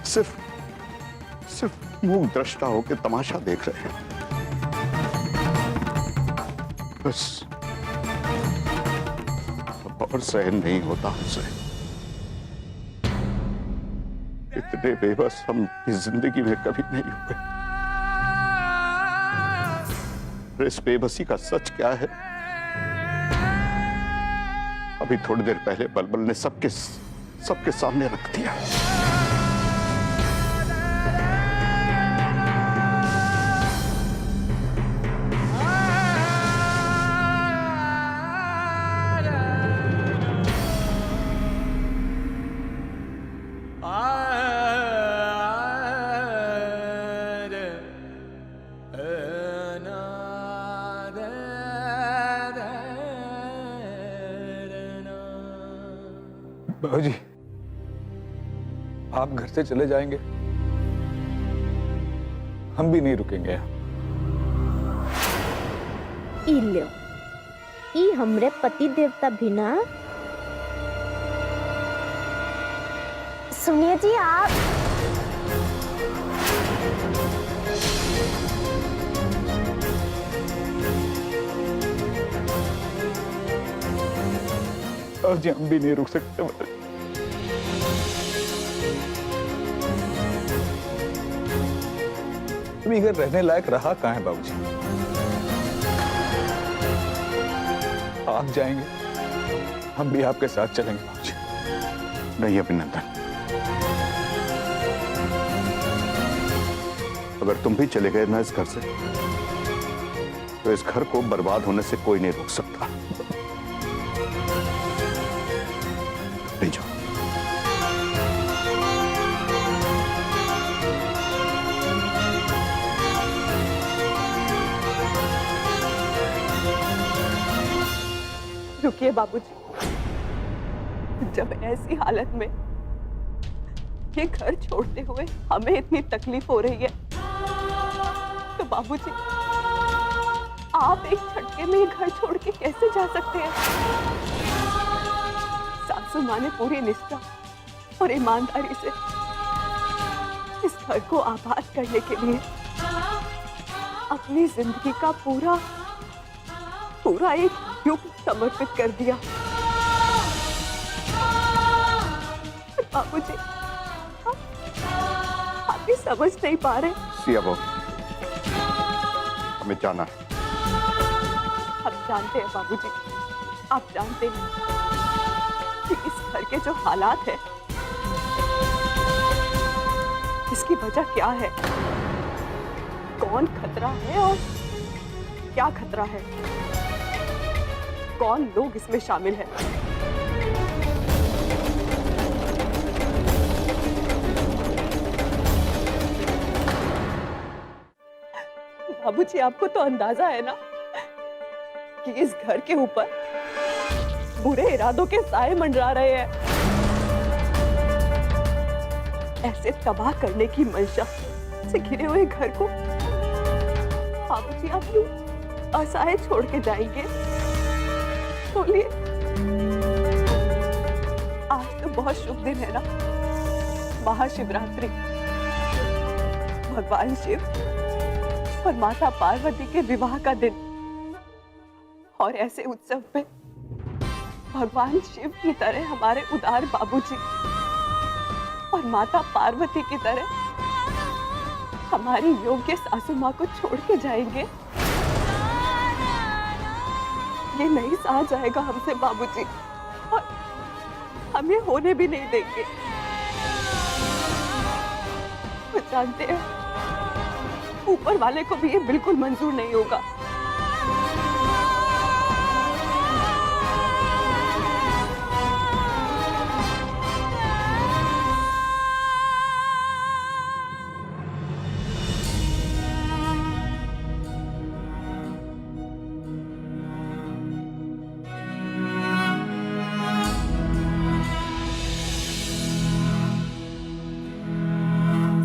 सिर्फ मूक दृष्टा होकर तमाशा देख रहे हैं। बस और सहन नहीं होता हमसे। इतने बेबस हम इस जिंदगी में कभी नहीं हुए। और इस बेबसी का सच क्या है? अभी थोड़ी देर पहले बलबल ने सबके सामने रख दिया। बाबूजी, आप घर से चले जाएंगे, हम भी नहीं रुकेंगे यहाँ। ई लो, ई हमरे पति देवता भी ना। सुनिए जी, आप बाबूजी, हम भी नहीं रुक सकते। अभी घर रहने लायक रहा कहाँ है बाबूजी? आप जाएंगे, हम भी आपके साथ चलेंगे बाबूजी। नहीं अभिनंदन, अगर तुम भी चले गए ना इस घर से, तो इस घर को बर्बाद होने से कोई नहीं रोक सकता। नहीं जाओ। रुकिए बाबूजी, जब ऐसी हालत में ये घर छोड़ते हुए हमें इतनी तकलीफ हो रही है, तो बाबूजी आप एक झटके में ये घर छोड़ के कैसे जा सकते हैं? सासू माँ ने पूरी निष्ठा और ईमानदारी से इस घर को आबाद करने के लिए अपनी जिंदगी का पूरा एक युग समर्पित कर दिया। बाबूजी, आप ये समझ नहीं पा रहे। सिया बहू, हमें जाना है। हम जानते हैं बाबूजी, आप जानते हैं कि इस घर के जो हालात है, इसकी वजह क्या है, कौन खतरा है और क्या खतरा है, कौन लोग इसमें शामिल हैं। बाबूजी, आपको तो अंदाजा है ना कि इस घर के ऊपर बुरे इरादों के साए मंडरा रहे हैं। ऐसे तबाह करने की मंशा से घिरे हुए घर को बाबूजी आप यूं असहाय छोड़ के जाएंगे? बोलिए, आज तो बहुत शुभ दिन है ना, महाशिवरात्रि। भगवान शिव और माता पार्वती के विवाह का दिन, और ऐसे उत्सव में भगवान शिव की तरह हमारे उदार बाबूजी और माता पार्वती की तरह हमारी योग्य सासू माँ को छोड़ के जाएंगे? ये नहीं सहा जाएगा हमसे बाबूजी, और हम ये होने भी नहीं देंगे। वो जानते हैं, ऊपर वाले को भी ये बिल्कुल मंजूर नहीं होगा।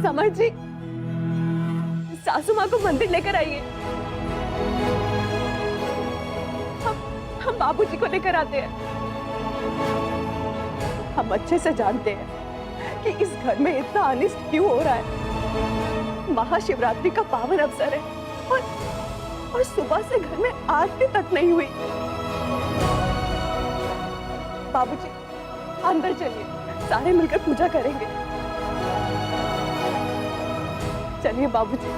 समर जी, सासू माँ को मंदिर लेकर आइए। हम बाबूजी को लेकर आते हैं। हम अच्छे से जानते हैं कि इस घर में इतना अनिष्ट क्यों हो रहा है। महाशिवरात्रि का पावन अवसर है, और सुबह से घर में आरती तक नहीं हुई। बाबूजी, अंदर चलिए, सारे मिलकर पूजा करेंगे। चलिए बाबूजी।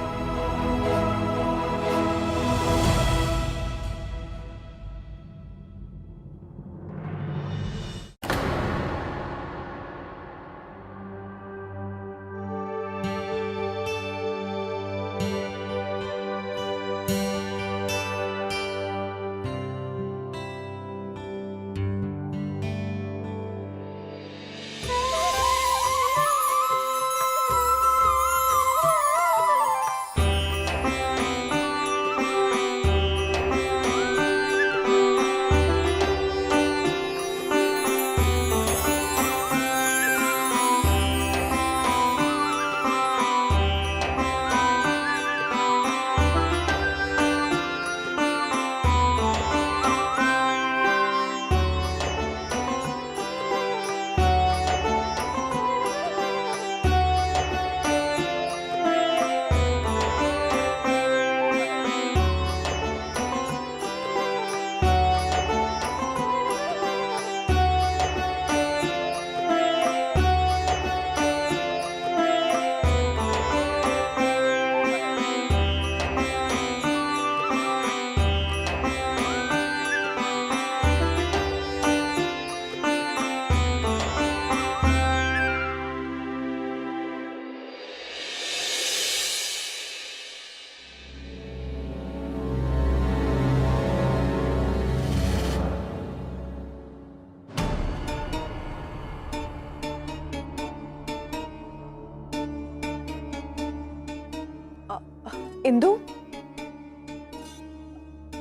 इंदु,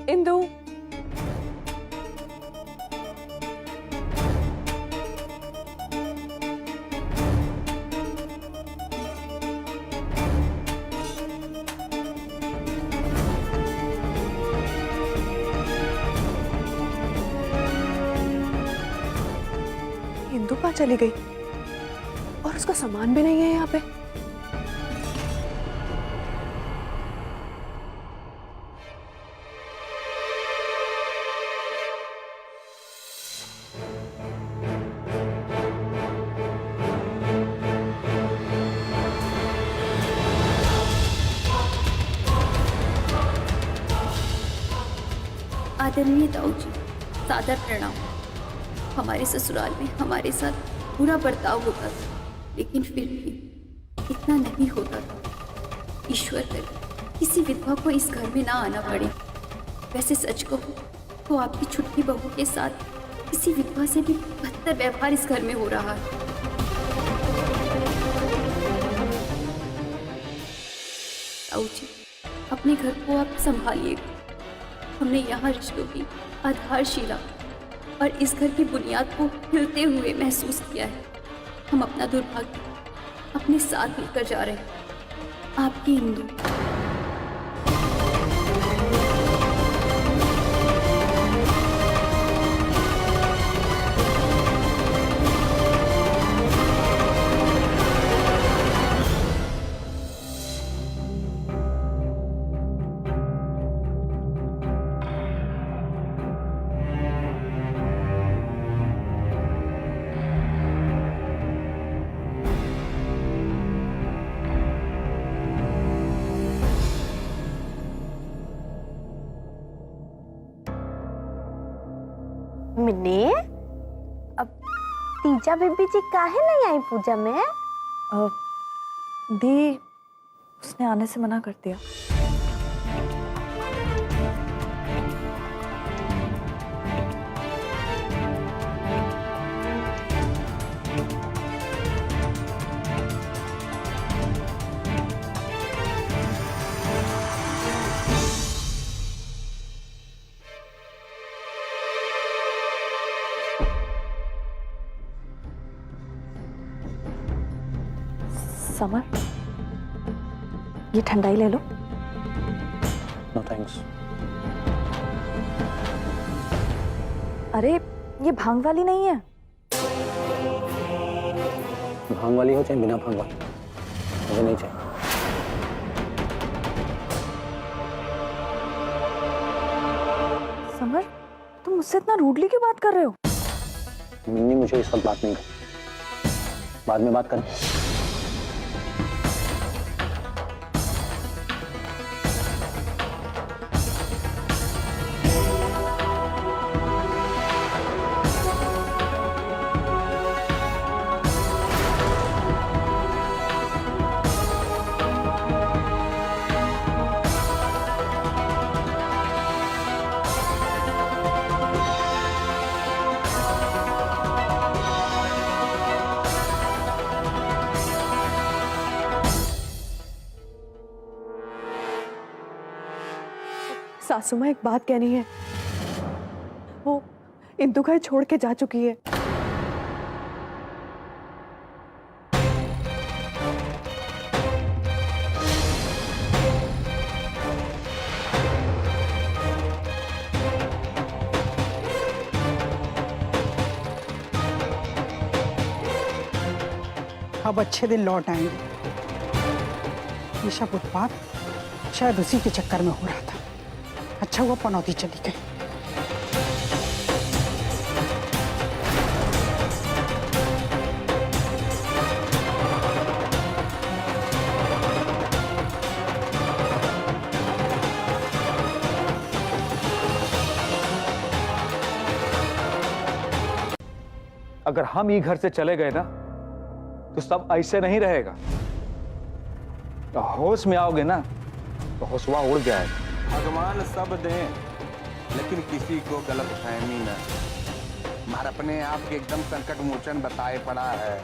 इंदु, इंदु कहाँ चली गई? और उसका सामान भी नहीं है यहाँ पे। आदरणीय ताऊ जी, सादर प्रणाम। हमारे ससुराल में हमारे साथ बुरा बर्ताव होता था, लेकिन फिर भी इतना नहीं होता था। ईश्वर करे किसी विधवा को इस घर में ना आना पड़े। वैसे सच कहूं तो आपकी छुट्टी बहू के साथ किसी विधवा से भी बदतर व्यवहार इस घर में हो रहा है। ताऊ जी, अपने घर को आप संभालिएगा। हमने यहाँ रिश्तों की आधारशिला और इस घर की बुनियाद को हिलते हुए महसूस किया है। हम अपना दुर्भाग्य अपने साथ मिलकर जा रहे हैं। आपकी इंदु। मिन्नी, अब तीजा बीबी जी काहे नहीं आई पूजा में? दी, उसने आने से मना कर दिया। समर, ये ठंडाई ले लो। No thanks. अरे ये भांग वाली नहीं है। भांग वाली हो चाहे बिना भांग वाली, मुझे नहीं चाहिए। समर, तुम मुझसे इतना रूडली क्यों बात कर रहे हो? मिन्नी, मुझे इस वक्त बात नहीं करनी, बाद में बात करें। सासू माँ, एक बात कहनी है। वो इंदु घर छोड़ के जा चुकी है। अब अच्छे दिन लौट आएंगे। ये सब उत्पात शायद उसी के चक्कर में हो रहा था। अच्छा हुआ पनौती चली गई। अगर हम ये घर से चले गए ना तो सब ऐसे नहीं रहेगा। तो होश में आओगे ना तो होशवा उड़ जाएगा। भगवान सब दें, लेकिन किसी को गलत फहमी न। हमारा अपने आप के एकदम संकट मोचन बताए पड़ा है।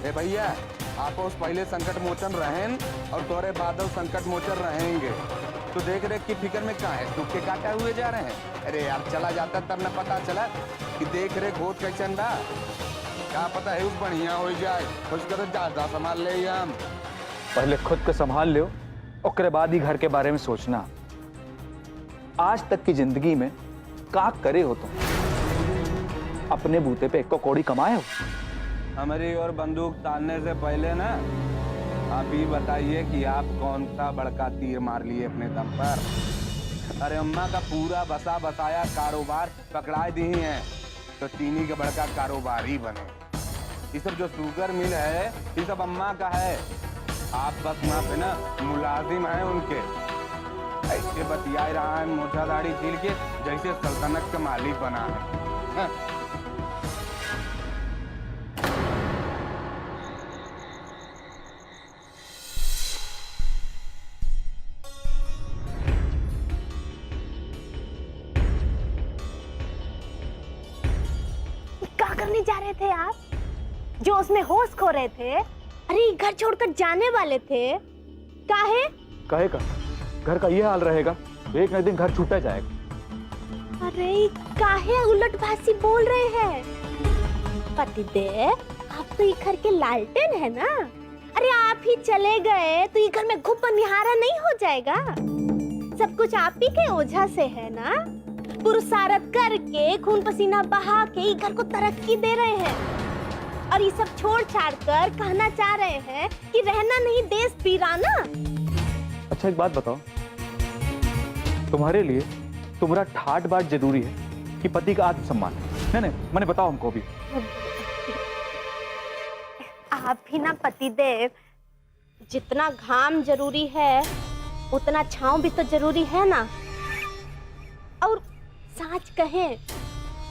ए भैया, आपो उस पहले संकट मोचन रहें और तोरे बाद संकट मोचन रहेंगे। तो देख रेख की फिक्र में कहाँ है, सूख के काटा हुए जा रहे हैं। अरे यार चला जाता तब न पता चला कि देख रेख होत कैसन बा। क्या पता है उस बढ़िया हो जाए, कुछ करो ज्यादा संभाल ले हम। पहले खुद को संभाल लो, उसके बाद ही घर के बारे में सोचना। आज तक की जिंदगी में का करे हो तुम? अपने बूते पे एक कौड़ी कमाए हो? हमारी और बंदूक तानने से पहले ना आप ही बताइए कि आप कौन सा बड़का तीर मार लिए अपने दम पर। अरे अम्मा का पूरा बसा बसाया कारोबार पकड़ा दी है तो चीनी का बड़का कारोबारी बने। ये सब जो शुगर मिल है ये सब अम्मा का है, आप बस वहाँ पे ना मुलाजिम हैं उनके। ऐसे बतियाए रहा है मोटा दाढ़ी छील के जैसे सल्तनत का मालिक बना है। क्या करने जा रहे थे आप? जो उसमें होश खो रहे थे। अरे घर छोड़कर जाने वाले थे। काहे? कहे का घर का ये हाल रहेगा तो एक न दिन घर छूटा जाएगा। अरे काहे उलटबाजी बोल रहे हैं? पतिदेव, आप तो ये घर के लालटेन है ना। अरे आप ही चले गए तो ये घर में घुप निहारा नहीं हो जाएगा। सब कुछ आप ही के ओझा से है ना। पुरुषार्थ करके खून पसीना बहा के ये घर को तरक्की दे रहे हैं और ये सब छोड़ छाड़ कर कहना चाह रहे हैं कि रहना नहीं देश वीराना। अच्छा एक बात बताओ, तुम्हारे लिए तुम्हारा ठाट बाट जरूरी है कि पति का आत्मसम्मान? नहीं नहीं मैंने बताओ हमको भी। आप भी ना पतिदेव, जितना घाम जरूरी है उतना छांव भी तो जरूरी है ना। और सच कहें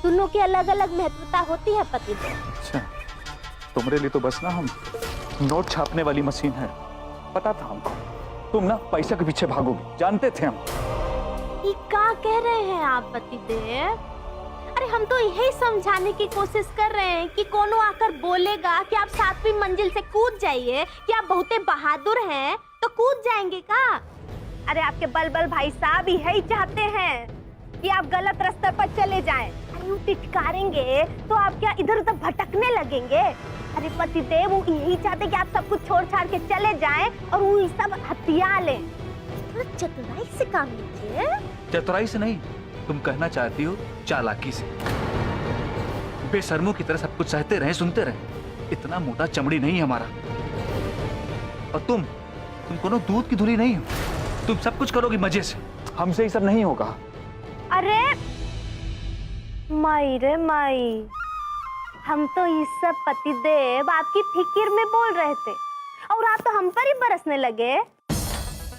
दोनों की अलग अलग महत्वता होती है पतिदेव। अच्छा तुम्हारे लिए तो बस ना हम नोट छापने वाली मशीन है। पता था हमको तुम ना पैसे के पीछे भागोगे, जानते थे हम। ये क्या कह रहे हैं आप पतिदेव? अरे हम तो यही समझाने की कोशिश कर रहे हैं कि कोनो आकर बोलेगा कि आप 7वीं मंजिल से कूद जाइए, कि आप बहुते बहादुर हैं, तो कूद जाएंगे का? अरे आपके बलबल भाई साहब यही चाहते हैं कि आप गलत रास्ते पर चले जाएं। अरे वो टिचकारेंगे तो आप क्या इधर उधर भटकने लगेंगे? अरे पतिदेव वो यही चाहते कि आप सब कुछ छोड़ छाड़ के चले जाएं और वो सब हथिया लें। थोड़ा चतुराई से काम लीजिए। चतुराई से नहीं, तुम कहना चाहती हो चालाकी से। बेशर्मों की तरह सब कुछ सहते रहे, सुनते रहे। इतना मोटा चमड़ी नहीं हमारा। और तुम कोनो दूध की धुली नहीं हो। तुम सब कुछ करोगी मजे से, हमसे ये सब नहीं होगा। अरे माई रे माई, हम तो ये सब पतिदेव आपकी फिक्र में बोल रहे थे और आप तो हम पर ही बरसने लगे।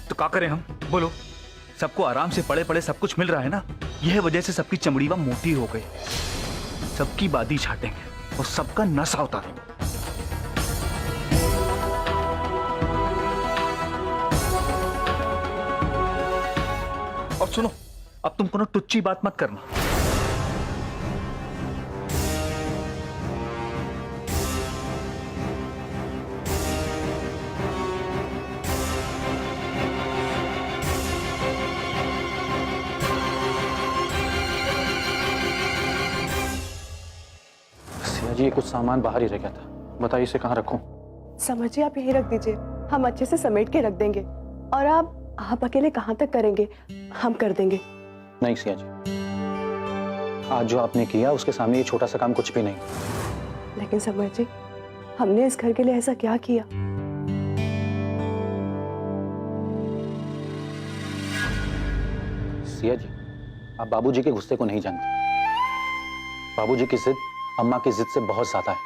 तो क्या करें हम, बोलो? सबको आराम से पड़े पड़े सब कुछ मिल रहा है ना, यह वजह से सबकी चमड़ी वह मोटी हो गई। सबकी बादी छाटेंगे और सबका नशा उतारेंगे। और सुनो, अब तुम कोनो टुच्ची बात मत करना। जी कुछ सामान बाहर ही रह गया था, बताइए इसे कहाँ रखूं? समझिए आप यही रख दीजिए, हम अच्छे से समेट के रख देंगे। और आप अकेले कहाँ तक करेंगे, हम कर देंगे। नहीं सिया जी, आज जो आपने किया उसके सामने ये छोटा सा काम कुछ भी नहीं। लेकिन समझिए हमने इस घर के लिए ऐसा क्या किया? सिया जी, आप बाबूजी के गुस्से को नहीं जानते। बाबूजी की जिद अम्मा की जिद से बहुत ज्यादा है।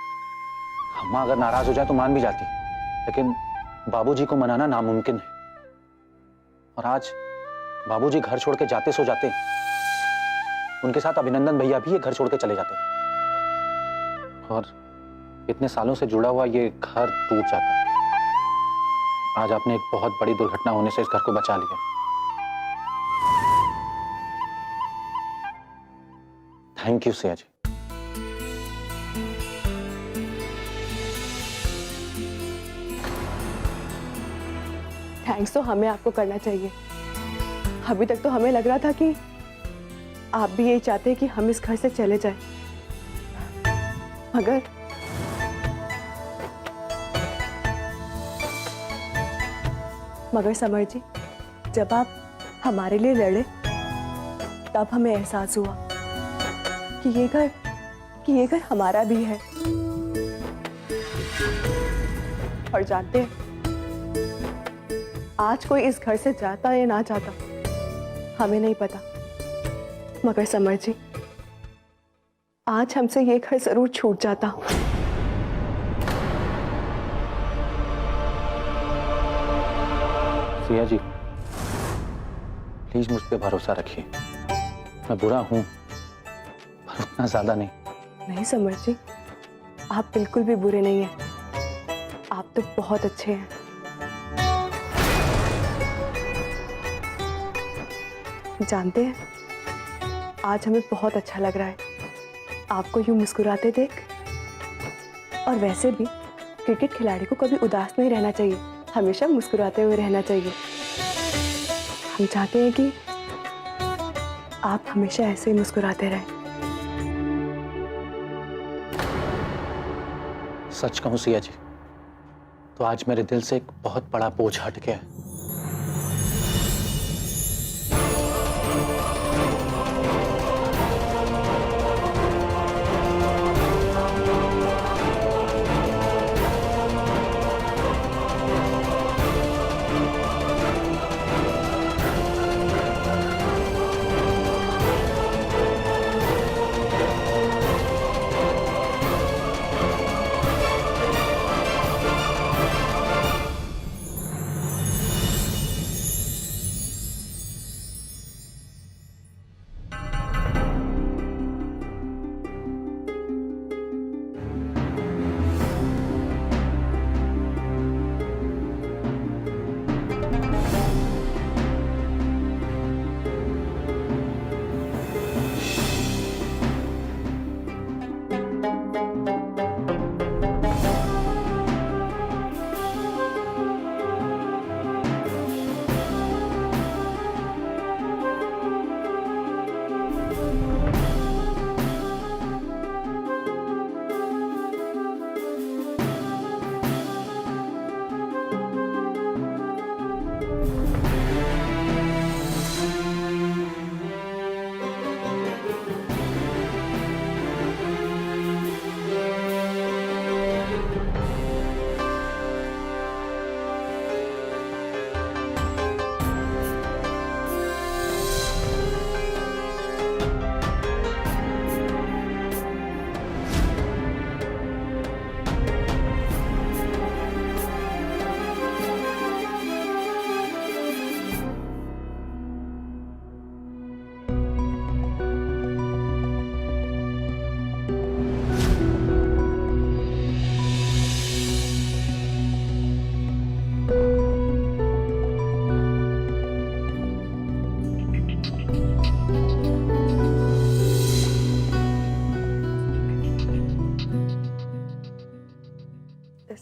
अम्मा अगर नाराज हो जाए तो मान भी जाती, लेकिन बाबूजी को मनाना नामुमकिन है। और आज बाबूजी घर छोड़ के जाते सो जाते, उनके साथ अभिनंदन भैया भी ये घर छोड़ के चले जाते और इतने सालों से जुड़ा हुआ ये घर टूट जाता। आज आपने एक बहुत बड़ी दुर्घटना होने से इस घर को बचा लिया। Thank you Siya ji. Thanks तो हमें आपको करना चाहिए। अभी तक तो हमें लग रहा था कि आप भी यही चाहते हैं कि हम इस घर से चले जाएं। मगर समर जी, जब आप हमारे लिए लड़े तब हमें एहसास हुआ कि ये घर हमारा भी है। और जानते हैं, आज कोई इस घर से जाता या ना जाता हमें नहीं पता, मगर समर जी, आज हमसे ये घर जरूर छूट जाता। सिया जी, प्लीज मुझ पे भरोसा रखिए। मैं बुरा हूं, पर उतना ज्यादा नहीं। नहीं समर जी, आप बिल्कुल भी बुरे नहीं हैं। आप तो बहुत अच्छे हैं। जानते हैं, आज हमें बहुत अच्छा लग रहा है आपको यूं मुस्कुराते देख। और वैसे भी क्रिकेट खिलाड़ी को कभी उदास नहीं रहना चाहिए, हमेशा मुस्कुराते हुए रहना चाहिए। हम चाहते हैं कि आप हमेशा ऐसे ही मुस्कुराते रहें। सच कहूं सिया जी, तो आज मेरे दिल से एक बहुत बड़ा बोझ हट गया है।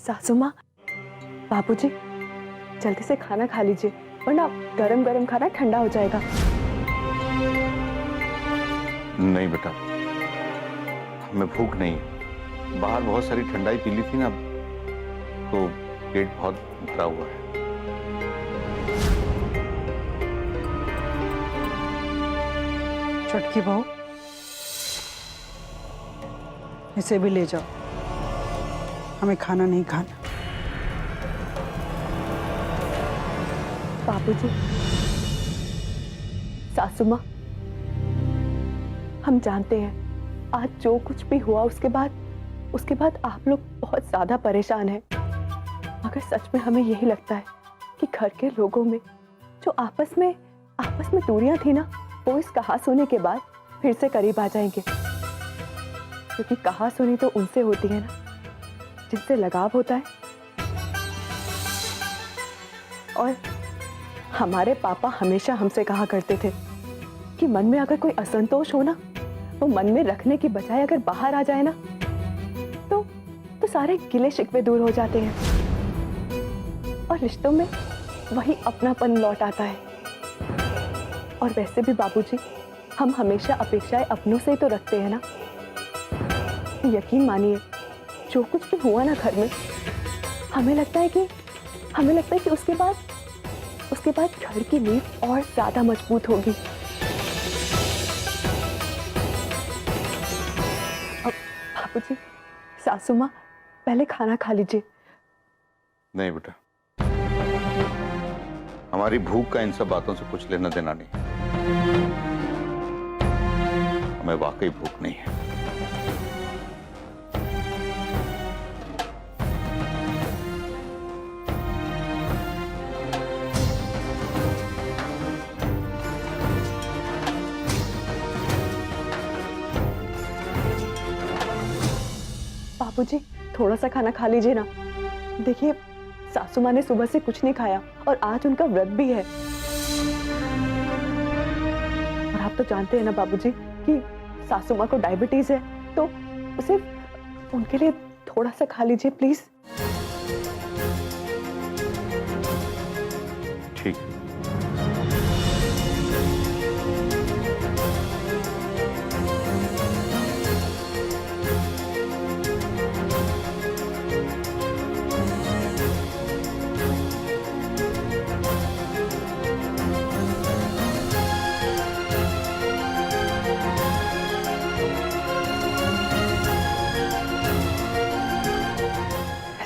सासू माँ, बाबूजी, जल्दी से खाना खा लीजिए, वरना गरम गरम खाना ठंडा हो जाएगा। नहीं बेटा, हमें भूख नहीं। बाहर बहुत सारी ठंडाई पी ली थी ना, तो पेट बहुत भरा हुआ है। छुटकी बहू, इसे भी ले जाओ, हमें खाना नहीं खाना। बाबूजी, सासू माँ, हम जानते हैं आज जो कुछ भी हुआ उसके बाद आप लोग बहुत ज्यादा परेशान हैं। मगर सच में हमें यही लगता है कि घर के लोगों में जो आपस में दूरियां थी ना, वो इस कहासुनी के बाद फिर से करीब आ जाएंगे। क्योंकि कहासुनी तो उनसे होती है ना जिनसे लगाव होता है। और हमारे पापा हमेशा हमसे कहा करते थे कि मन में अगर कोई असंतोष हो ना, वो मन में रखने की बजाय अगर बाहर आ जाए ना, तो सारे गिले शिकवे दूर हो जाते हैं और वही अपनापन लौट आता है। और वैसे भी बाबूजी, हम हमेशा अपेक्षाएं अपनों से ही तो रखते हैं ना। यकीन मानिए, जो कुछ भी हुआ ना घर में, हमें लगता है कि उसके बाद घर की नींव और ज्यादा मजबूत होगी। अब बाबूजी, सासू माँ, पहले खाना खा लीजिए। नहीं बेटा, हमारी भूख का इन सब बातों से कुछ लेना देना नहीं। हमें वाकई भूख नहीं है। बाबूजी, थोड़ा सा खाना खा लीजिए ना। देखिए, सासू माँ ने सुबह से कुछ नहीं खाया और आज उनका व्रत भी है। और आप तो जानते हैं ना बाबूजी कि सासू माँ को डायबिटीज है, तो उसे उनके लिए थोड़ा सा खा लीजिए प्लीज। ठीक।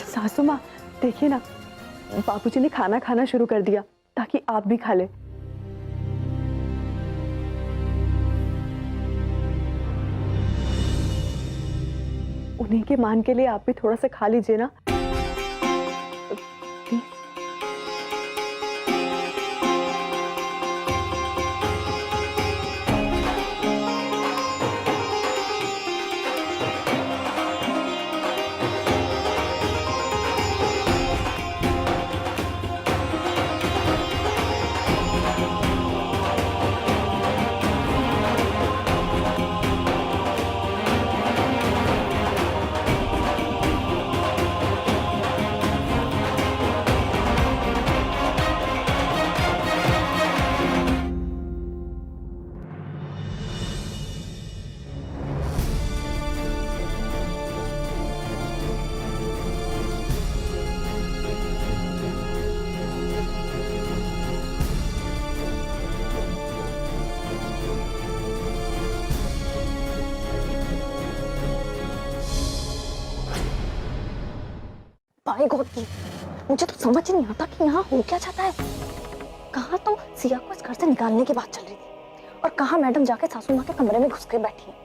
सासू माँ, देखिए ना, बाबूजी ने खाना खाना शुरू कर दिया ताकि आप भी खा ले। उन्हीं के मान के लिए आप भी थोड़ा सा खा लीजिए ना प्लीज। बाय गॉड, मुझे तो समझ ही नहीं आता कि यहाँ हो क्या चाहता है। कहाँ तो सिया को इस घर से निकालने की बात चल रही थी और कहाँ मैडम जाके सासू माँ के कमरे में घुस के बैठी है।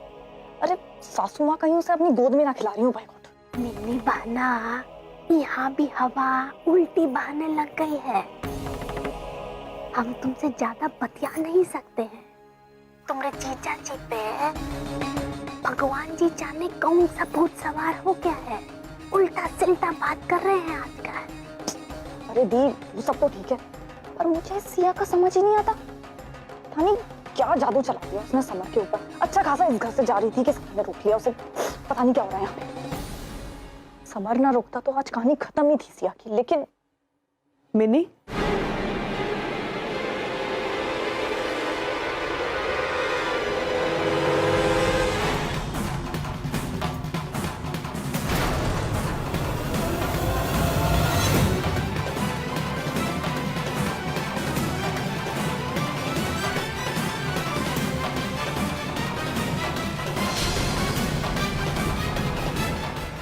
अरे सासू माँ कहीं उसे अपनी गोद में ना खिला रही हूँ। Bye God. मिनी बहना, यहाँ भी हवा उल्टी बहने लग गई है। हम तुमसे ज्यादा बतिया नहीं सकते हैं। तुम्हारे जीजा जी पे भगवान जी जाने कौन सा भूत सवार हो गया है। उल्टा सिल्टा बात कर रहे हैं आजकल। अरे दी, वो सब तो ठीक है, पर मुझे सिया का समझ ही नहीं आता। पता नहीं क्या जादू चला दिया उसने समर के ऊपर। अच्छा खासा इस घर से जा रही थी कि समर ने रोक लिया उसे। पता नहीं क्या हो रहा है यहाँ पे। समर ना रोकता तो आज कहानी खत्म ही थी सिया की। लेकिन mini,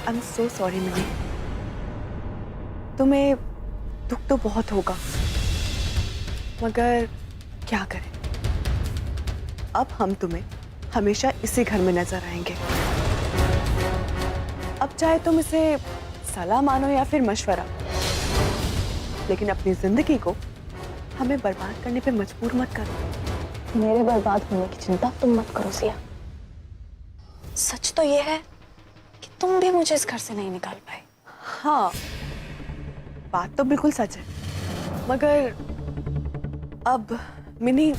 I am so sorry mini. तुम्हें दुख तो बहुत होगा, मगर क्या करें, अब हम तुम्हें हमेशा इसी घर में नजर आएंगे। अब चाहे तुम इसे सलाह मानो या फिर मशवरा, लेकिन अपनी जिंदगी को हमें बर्बाद करने पे मजबूर मत करो। मेरे बर्बाद होने की चिंता तुम मत करो सिया। सच तो ये है कि तुम भी मुझे इस घर से नहीं निकाल पाए। हाँ, बात तो बिल्कुल सच है, मगर अब मिनी,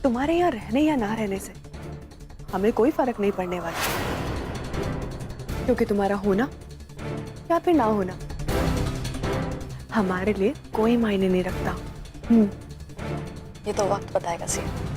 तुम्हारे यहाँ रहने या ना रहने से हमें कोई फर्क नहीं पड़ने वाला, क्योंकि तुम्हारा होना या फिर ना होना हमारे लिए कोई मायने नहीं रखता। ये तो वक्त बताएगा सिया।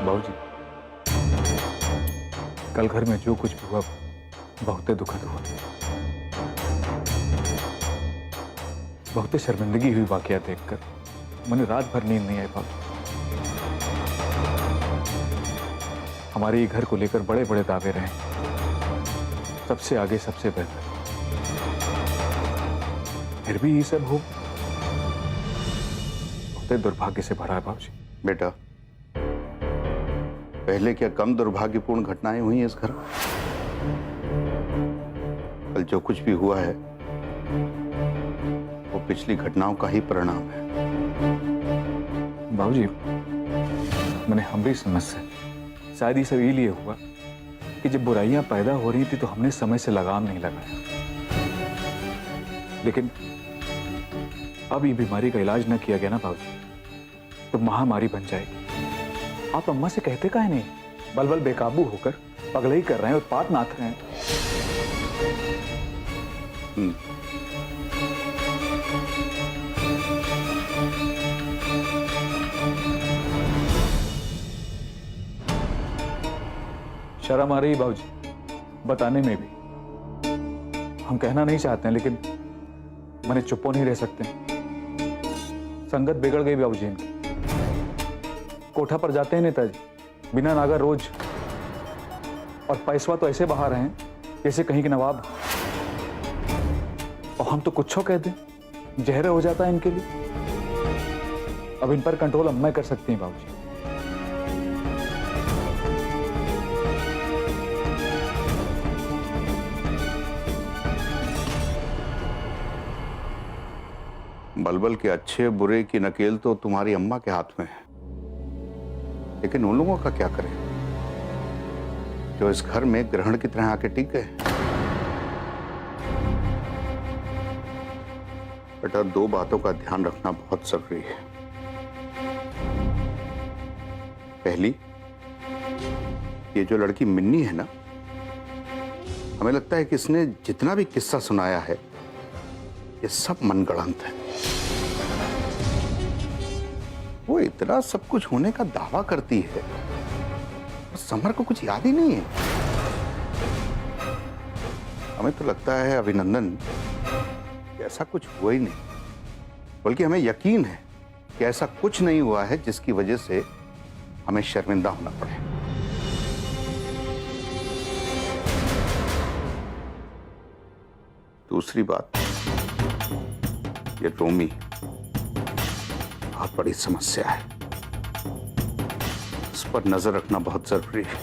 बाबूजी, कल घर में जो कुछ भी हुआ बहुत दुखद हुआ, बहुत शर्मिंदगी हुई वाकया देखकर। मुझे रात भर नींद नहीं आई बाबू। हमारे घर को लेकर बड़े बड़े दावे रहे, सबसे आगे सबसे बेहतर, फिर भी ये सब हो बहुत दुर्भाग्य से भरा है बाबूजी। बेटा, पहले क्या कम दुर्भाग्यपूर्ण घटनाएं हुई हैं इस घर में? कल जो कुछ भी हुआ है वो पिछली घटनाओं का ही परिणाम है। बाबूजी, मैंने हमारी समझ से शायद ये सब इसलिए हुआ कि जब बुराइयां पैदा हो रही थी तो हमने समय से लगाम नहीं लगाया। लेकिन अब ये बीमारी का इलाज न किया गया ना बाबूजी, तो महामारी बन जाएगी। आप अम्मा से कहते काहे नहीं? बलबल बेकाबू होकर पगलई कर रहे हैं, उत्पात नाथ रहे हैं। शर्म आ रही बाबूजी बताने में भी। हम कहना नहीं चाहते हैं, लेकिन मैंने चुप नहीं रह सकते। संगत बिगड़ गई बाबूजी इनकी। कोठा पर जाते हैं नेताजी बिना नागा रोज, और पैसवा तो ऐसे बहा रहे हैं जैसे कहीं के नवाब। और हम तो कुछ कह दें, जहर हो जाता है इनके लिए। अब इन पर कंट्रोल अम्मा कर सकती हैं बाबूजी। बलबल के अच्छे बुरे की नकेल तो तुम्हारी अम्मा के हाथ में है, लेकिन उन लोगों का क्या करें जो इस घर में ग्रहण की तरह आके टिक गए। बेटा, दो बातों का ध्यान रखना बहुत जरूरी है। पहली, ये जो लड़की मिन्नी है ना, हमें लगता है कि इसने जितना भी किस्सा सुनाया है ये सब मनगढ़ंत है। वो इतना सब कुछ होने का दावा करती है, समर को कुछ याद ही नहीं है। हमें तो लगता है अभिनंदन कि ऐसा कुछ हुआ ही नहीं, बल्कि हमें यकीन है कि ऐसा कुछ नहीं हुआ है जिसकी वजह से हमें शर्मिंदा होना पड़े। दूसरी बात, ये रोमी बहुत बड़ी समस्या है, उस पर नजर रखना बहुत जरूरी है।